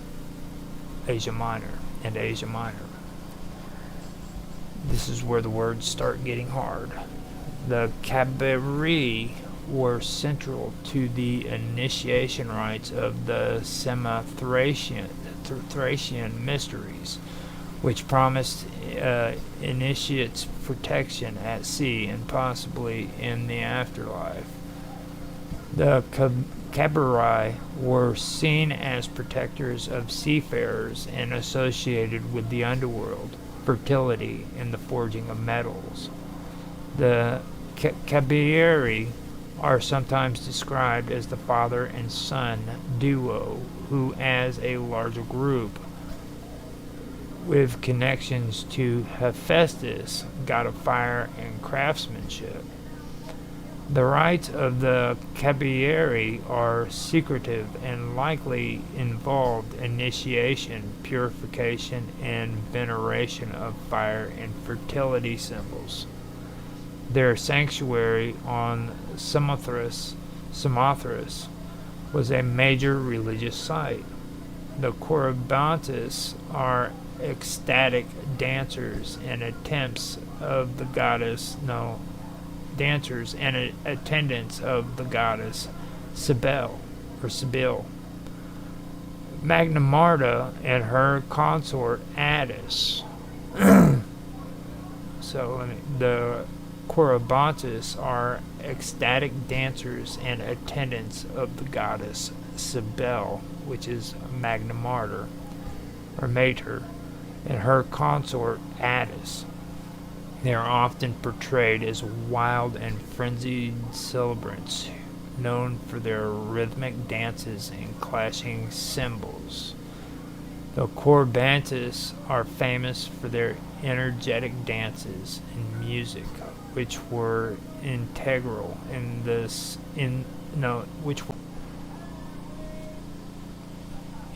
Minor. This is where the words start getting hard. The Cabiri were central to the initiation rites of the Thracian mysteries, which promised initiates protection at sea and possibly in the afterlife. The Cabiri were seen as protectors of seafarers and associated with the underworld, fertility, and the forging of metals. The Cabiri are sometimes described as the father and son duo, who, as a larger group, with connections to Hephaestus, god of fire and craftsmanship. The rites of the Cabiri are secretive and likely involved initiation, purification, and veneration of fire and fertility symbols. Their sanctuary on Samothrace was a major religious site. The Corybantes are ecstatic attendants of the goddess Cybele. Magna Marta and her consort Attis. The Corybantes are ecstatic dancers and attendants of the goddess Cybele, which is Magna Marta, or Mater, and her consort Attis. They are often portrayed as wild and frenzied celebrants, known for their rhythmic dances and clashing cymbals. The Corybantes are famous for their energetic dances and music, which were integral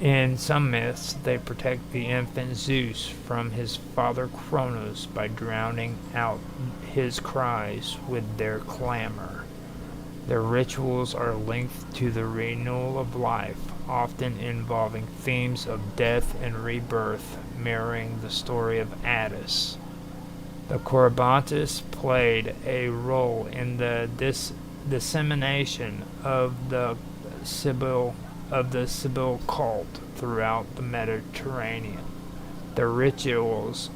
in some myths, they protect the infant Zeus from his father Kronos by drowning out his cries with their clamor. Their rituals are linked to the renewal of life, often involving themes of death and rebirth, mirroring the story of Attis. The Corybantes played a role in the dissemination of the Cybele cult throughout the Mediterranean. Their rituals,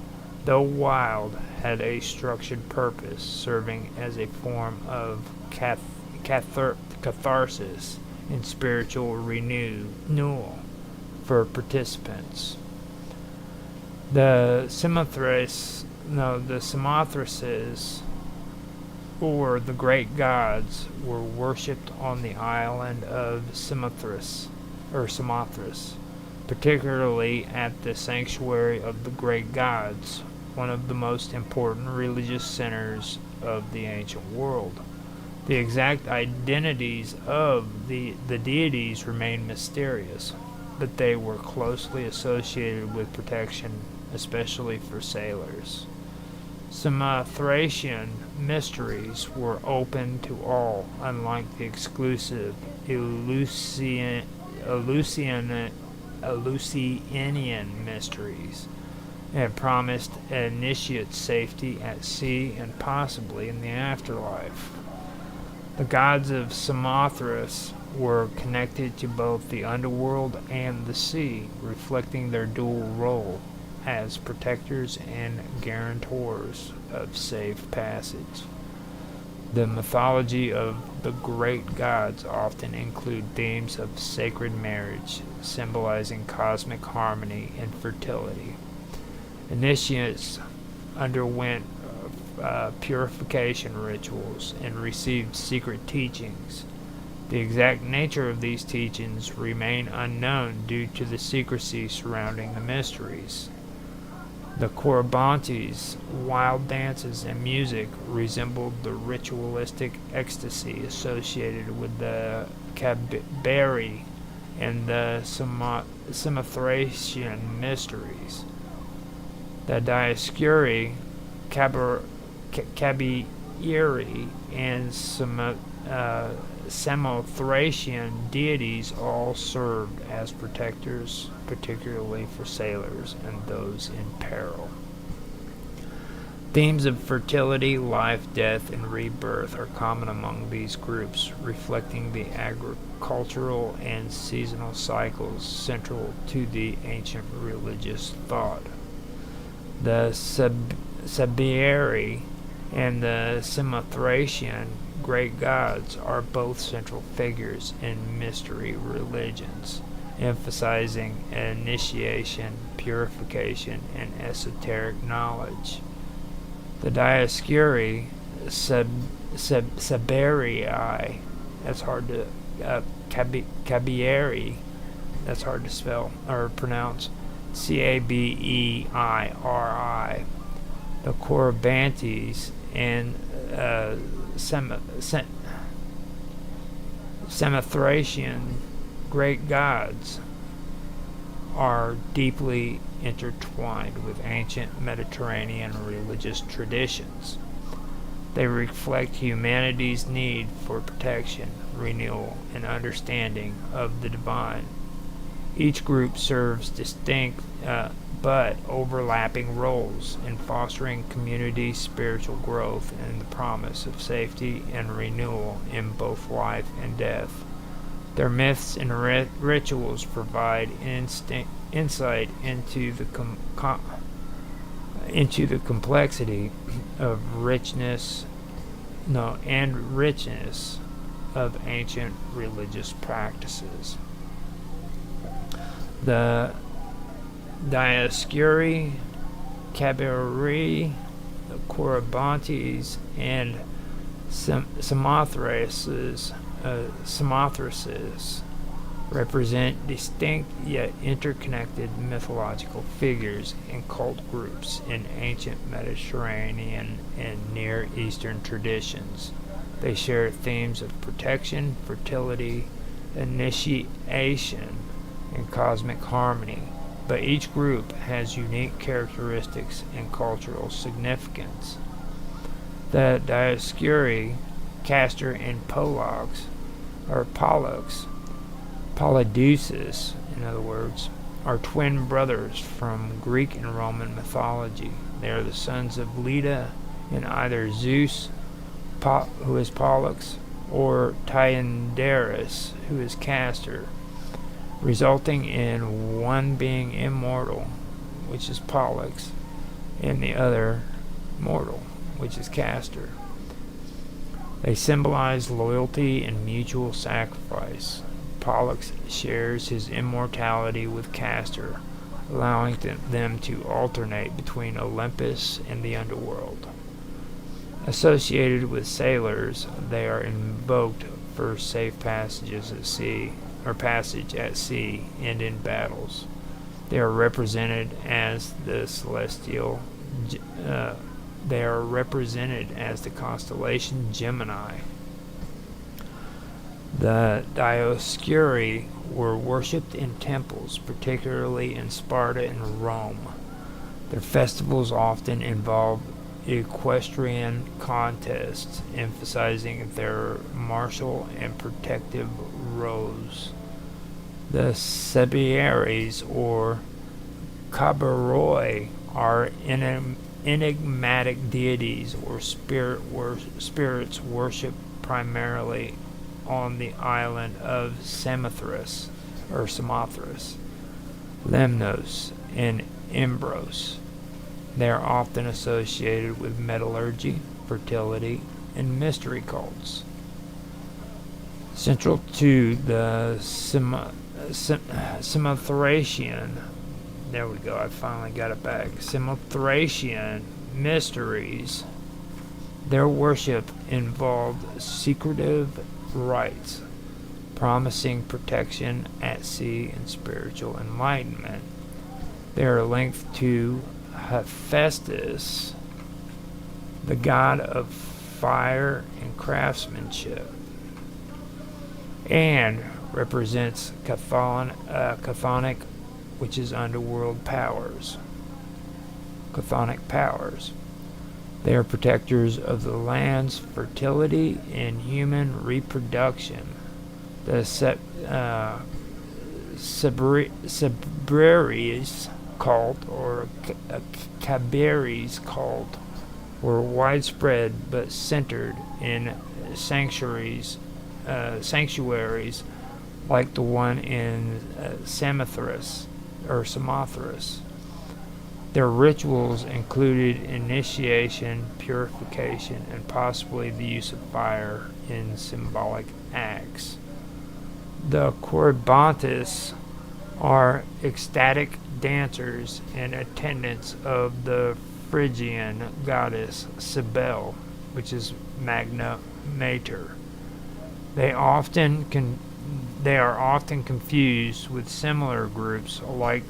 though wild, had a structured purpose, serving as a form of catharsis and spiritual renewal for participants. The Samothraces, or the great gods, were worshipped on the island of Samothrace, particularly at the sanctuary of the great gods, one of the most important religious centers of the ancient world. The exact identities of the deities remain mysterious, but they were closely associated with protection, especially for sailors. Samothracian mysteries were open to all, unlike the exclusive Eleusinian mysteries, and promised initiate safety at sea and possibly in the afterlife. The gods of Samothrace were connected to both the underworld and the sea, reflecting their dual role as protectors and guarantors of safe passage. The mythology of the great gods often include themes of sacred marriage, symbolizing cosmic harmony and fertility. Initiates underwent purification rituals and received secret teachings. The exact nature of these teachings remain unknown due to the secrecy surrounding the mysteries. The Corybantes' wild dances and music resembled the ritualistic ecstasy associated with the Cabiri and the Samothracian mysteries. The Dioscuri Sabieri and Samothracian deities all served as protectors, particularly for sailors and those in peril. Themes of fertility, life, death, and rebirth are common among these groups, reflecting the agricultural and seasonal cycles central to the ancient religious thought. The Sabieri and the Samothracian great gods are both central figures in mystery religions, emphasizing initiation, purification, and esoteric knowledge. The Dioscuri, Saberii, that's hard to, Cabieri, that's hard to spell or pronounce, Cabeiri, the Corybantes, and Samothracian great gods are deeply intertwined with ancient Mediterranean religious traditions. They reflect humanity's need for protection, renewal, and understanding of the divine. Each group serves distinct but overlapping roles in fostering community spiritual growth and the promise of safety and renewal in both life and death. Their myths and rituals provide insight into the complexity of richness of ancient religious practices. The Dioscuri, Cabieri, the Corybantes, and Samothraces represent distinct yet interconnected mythological figures and cult groups in ancient Mediterranean and Near Eastern traditions. They share themes of protection, fertility, initiation, and cosmic harmony, but each group has unique characteristics and cultural significance. The Dioscuri, Castor, and Pollux, Polydeuces, in other words, are twin brothers from Greek and Roman mythology. They are the sons of Leda and either Zeus, who is Pollux, or Tyndareus, who is Castor, resulting in one being immortal, which is Pollux, and the other mortal, which is Castor. They symbolize loyalty and mutual sacrifice. Pollux shares his immortality with Castor, allowing them to alternate between Olympus and the underworld. Associated with sailors, they are invoked for safe passages at sea, or passage at sea and in battles. They are represented as the constellation Gemini. The Dioscuri were worshipped in temples, particularly in Sparta and Rome. Their festivals often involve equestrian contests, emphasizing their martial and protective roles. The Sabieres, or Cabaroi, are enigmatic deities or spirits worshipped primarily on the island of Samothrace, Lemnos, and Imbros. They are often associated with metallurgy, fertility, and mystery cults. Central to the Samothracian, there we go, I finally got it back, Samothracian mysteries, their worship involved secretive rites, promising protection at sea and spiritual enlightenment. They are linked to Hephaestus, the god of fire and craftsmanship, and represents chthonic, which is underworld powers. Chthonic powers. They are protectors of the land's fertility and human reproduction. The Sabraries cult, or Cabaris cult, were widespread but centered in sanctuaries like the one in Samothrace. Their rituals included initiation, purification, and possibly the use of fire in symbolic acts. The Corybantes are ecstatic dancers and attendants of the Phrygian goddess Cybele, which is Magna Mater. They are often confused with similar groups like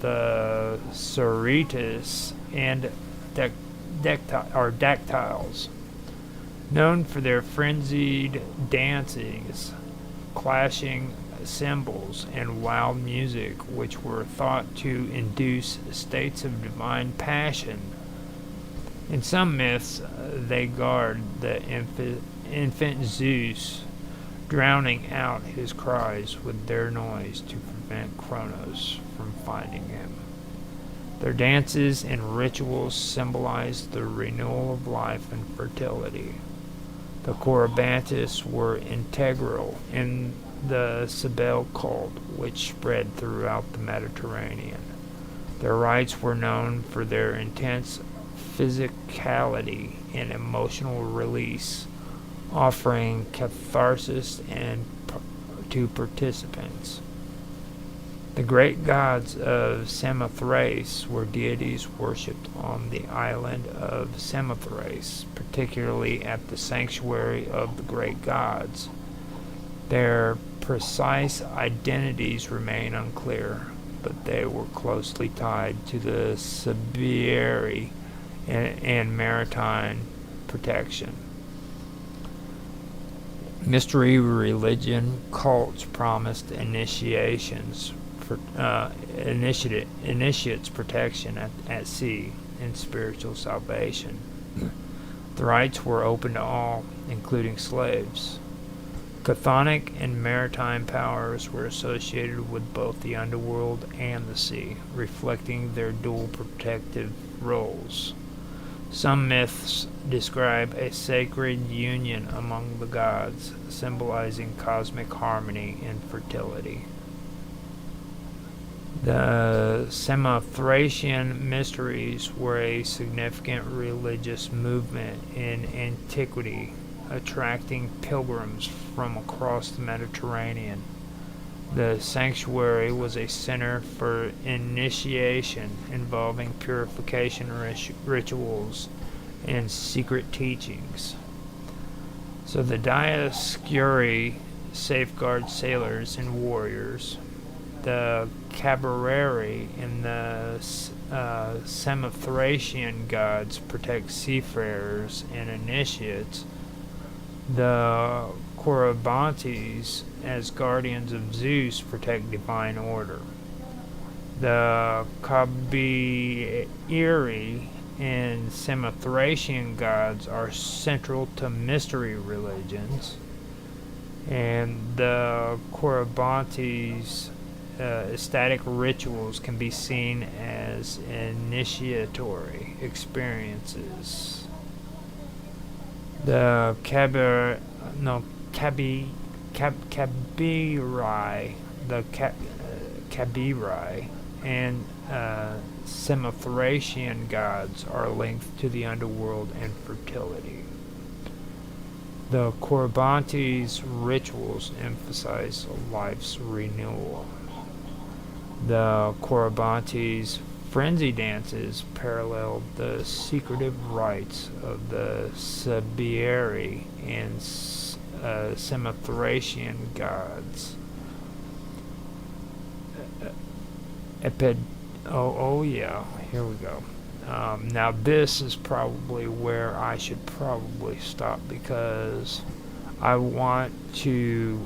the Sorites and Dactyls, known for their frenzied dances, clashing cymbals, and wild music, which were thought to induce states of divine passion. In some myths, they guard the infant Zeus, drowning out his cries with their noise to prevent Kronos from finding him. Their dances and rituals symbolize the renewal of life and fertility. The Corybantes were integral in the Cybele cult, which spread throughout the Mediterranean. Their rites were known for their intense physicality and emotional release, offering catharsis to participants. The great gods of Samothrace were deities worshipped on the island of Samothrace, particularly at the sanctuary of the great gods. Their precise identities remain unclear, but they were closely tied to the Siberian and maritime protection. Mystery religion cults promised initiates protection at sea and spiritual salvation. The rites were open to all, including slaves. Chthonic and maritime powers were associated with both the underworld and the sea, reflecting their dual protective roles. Some myths describe a sacred union among the gods, symbolizing cosmic harmony and fertility. The Samothracian mysteries were a significant religious movement in antiquity, attracting pilgrims from across the Mediterranean. The sanctuary was a center for initiation involving purification rituals and secret teachings. So the Dioscuri safeguard sailors and warriors. The Cabareri and the Samothracian gods protect seafarers and initiates. The Corybantes, as guardians of Zeus, protect divine order. The Cabiri and Samothracian gods are central to mystery religions, and the Corybantes' ecstatic rituals can be seen as initiatory experiences. The Cabiri, and Samothracian gods are linked to the underworld and fertility. The Corybantes' rituals emphasize life's renewal. The Corybantes' frenzy dances paralleled the secretive rites of the Siberi and Samothracian gods. Here we go. Now this is probably where I should probably stop, because I want to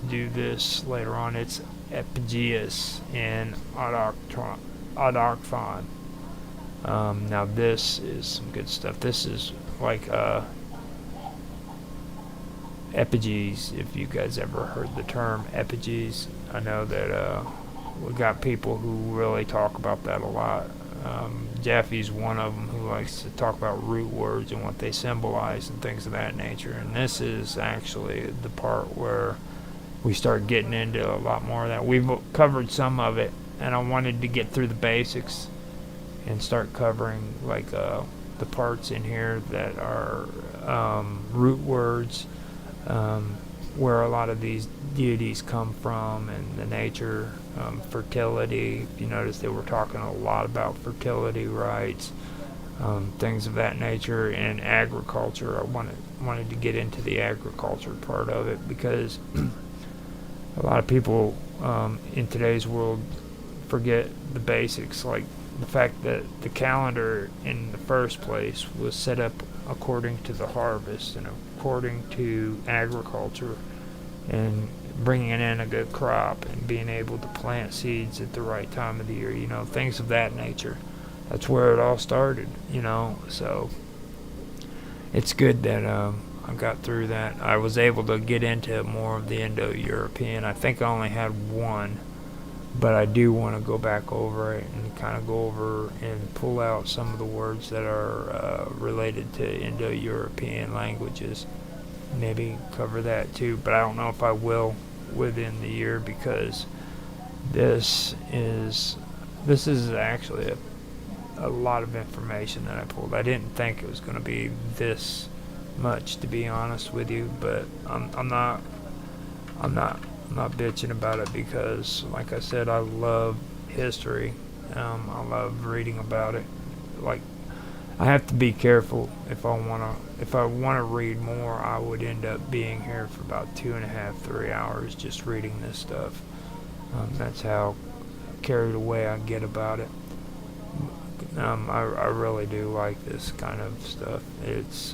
do this later on. It's Epigeus and Audarchthon. Now this is some good stuff. This is like epigees, if you guys ever heard the term epigees. I know that we got people who really talk about that a lot. Jaffe's one of them who likes to talk about root words and what they symbolize and things of that nature. And this is actually the part where we start getting into a lot more of that. We've covered some of it, and I wanted to get through the basics and start covering like the parts in here that are root words, where a lot of these deities come from, and the nature, fertility. If you notice, they were talking a lot about fertility rites, things of that nature, and agriculture. I wanted to get into the agriculture part of it because a lot of people in today's world forget the basics, like the fact that the calendar in the first place was set up according to the harvest and according to agriculture and bringing in a good crop and being able to plant seeds at the right time of the year, things of that nature. That's where it all started, so it's good that I got through that. I was able to get into more of the Indo-European. I think I only had one, but I do want to go back over it and kind of go over and pull out some of the words that are related to Indo-European languages. Maybe cover that too, but I don't know if I will within the year, because this is actually a lot of information that I pulled. I didn't think it was going to be this much, to be honest with you, but I'm not bitching about it, because like I said, I love history. I love reading about it. Like, I have to be careful. If I want to read more, I would end up being here for about 2.5, 3 hours just reading this stuff. That's how carried away I get about it. I really do like this kind of stuff. It's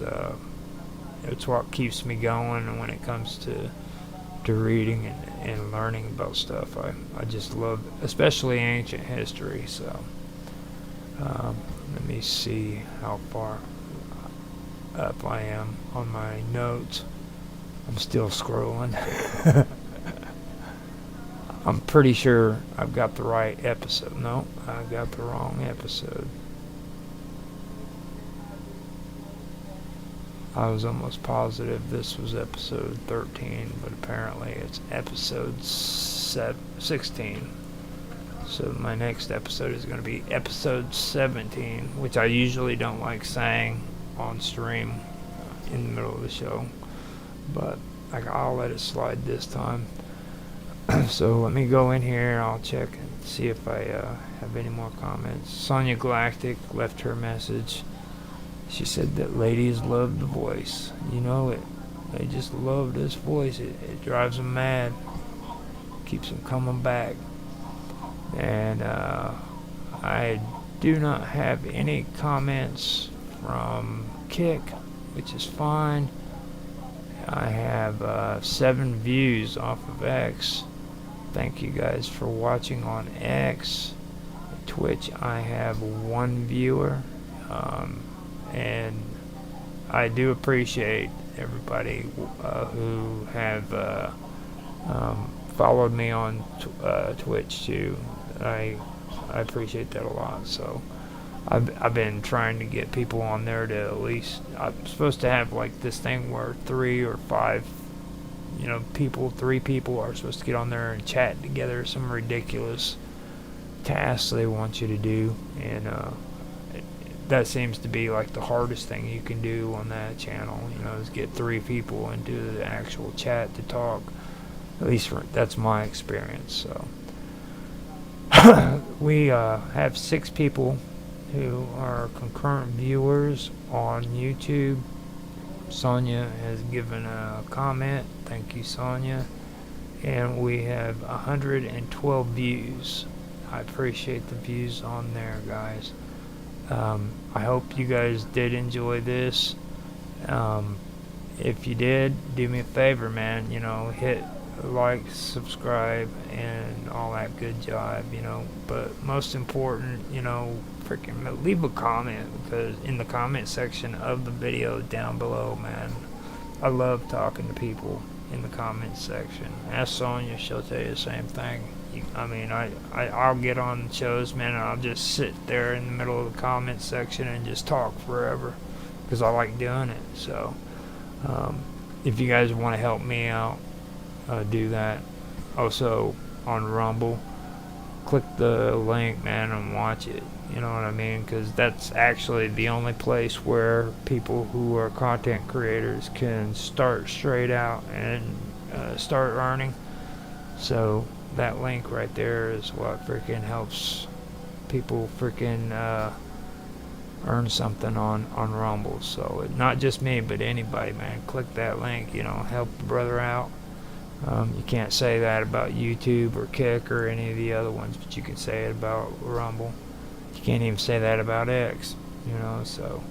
what keeps me going, and when it comes to reading and learning about stuff, I just love, especially ancient history. So let me see how far up I am on my notes. I'm still scrolling. I'm pretty sure I've got the right episode. No, I got the wrong episode. I was almost positive this was episode 13, but apparently it's episode 16. So my next episode is going to be episode 17, which I usually don't like saying on stream in the middle of the show, but I'll let it slide this time. So let me go in here. I'll check and see if I have any more comments. Sonia Galactic left her message. She said that ladies love the voice. They just love this voice. It drives them mad. Keeps them coming back. And I do not have any comments from Kick, which is fine. I have 7 views off of X. Thank you guys for watching on X. Twitch, I have 1 viewer. And I do appreciate everybody who have followed me on Twitch too. I appreciate that a lot. So I've been trying to get people on there to at least, I'm supposed to have like this thing where 3 or 5 3 people are supposed to get on there and chat together some ridiculous tasks they want you to do, and that seems to be like the hardest thing you can do on that channel, is get 3 people into the actual chat to talk. At least that's my experience. So we have 6 people who are concurrent viewers on YouTube. Sonia has given a comment. Thank you, Sonia. And we have 112 views. I appreciate the views on there, guys. I hope you guys did enjoy this. If you did, do me a favor, man. Hit like, subscribe, and all that good jive, you know. But most important, you know, freaking leave a comment, because in the comment section of the video down below, man, I love talking to people in the comment section. Ask Sonya, she'll tell you the same thing. I'll get on shows, man, and I'll just sit there in the middle of the comment section and just talk forever, because I like doing it. So if you guys want to help me out, do that. Also on Rumble, click the link, man, and watch it. You know what I mean? Because that's actually the only place where people who are content creators can start straight out and start earning. So that link right there is what freaking helps people freaking earn something on Rumble. So not just me, but anybody, man. Click that link, you know, help the brother out. You can't say that about YouTube or Kick or any of the other ones, but you can say it about Rumble. You can't even say that about X, you know, so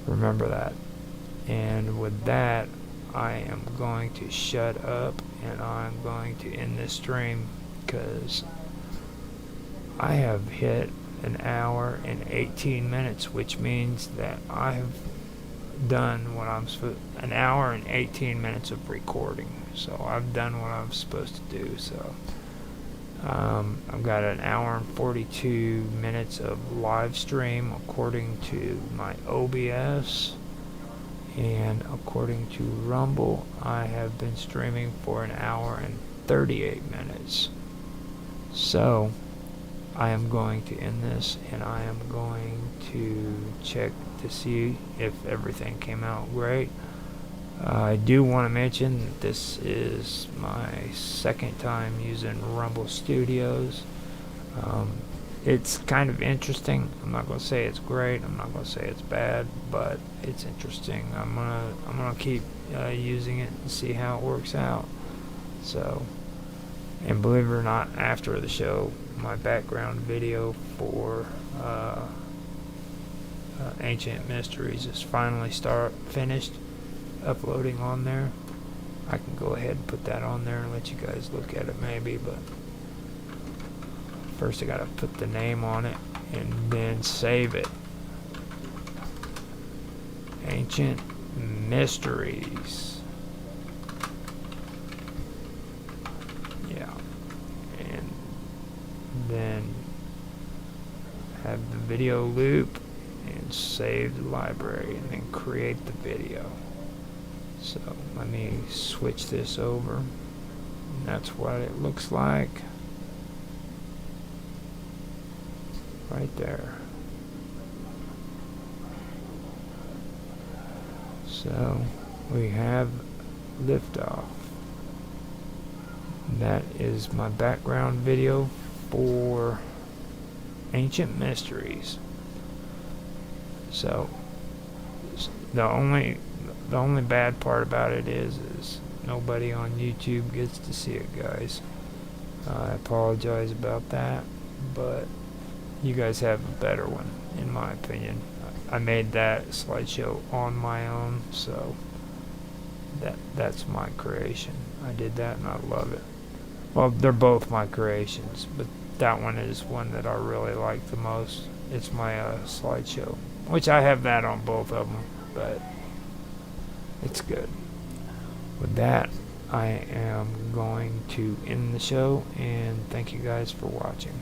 remember that. And with that, I am going to shut up, and I'm going to end this stream, because I have hit an hour and 18 minutes, which means that I have done what I'm supposed, an hour and 18 minutes of recording. So I've done what I'm supposed to do. So I've got an hour and 42 minutes of live stream according to my OBS, and according to Rumble, I have been streaming for an hour and 38 minutes. So I am going to end this, and I am going to check to see if everything came out great. I do want to mention that this is my second time using Rumble Studios. It's kind of interesting. I'm not going to say it's great. I'm not going to say it's bad, but it's interesting. I'm gonna keep using it and see how it works out. So, and believe it or not, after the show, my background video for Ancient Mysteries is finally finished uploading on there. I can go ahead and put that on there and let you guys look at it maybe, but first I gotta put the name on it and then save it. Ancient Mysteries. Yeah. And then have the video loop and save the library, and then create the video. So let me switch this over, and that's what it looks like right there. So we have liftoff. That is my background video for Ancient Mysteries. So the only bad part about it is nobody on YouTube gets to see it, guys. I apologize about that, but you guys have a better one, in my opinion. I made that slideshow on my own, so that's my creation. I did that and I love it. Well, they're both my creations, but that one is one that I really like the most. It's my slideshow, which I have that on both of them, but it's good. With that, I am going to end the show, and thank you guys for watching.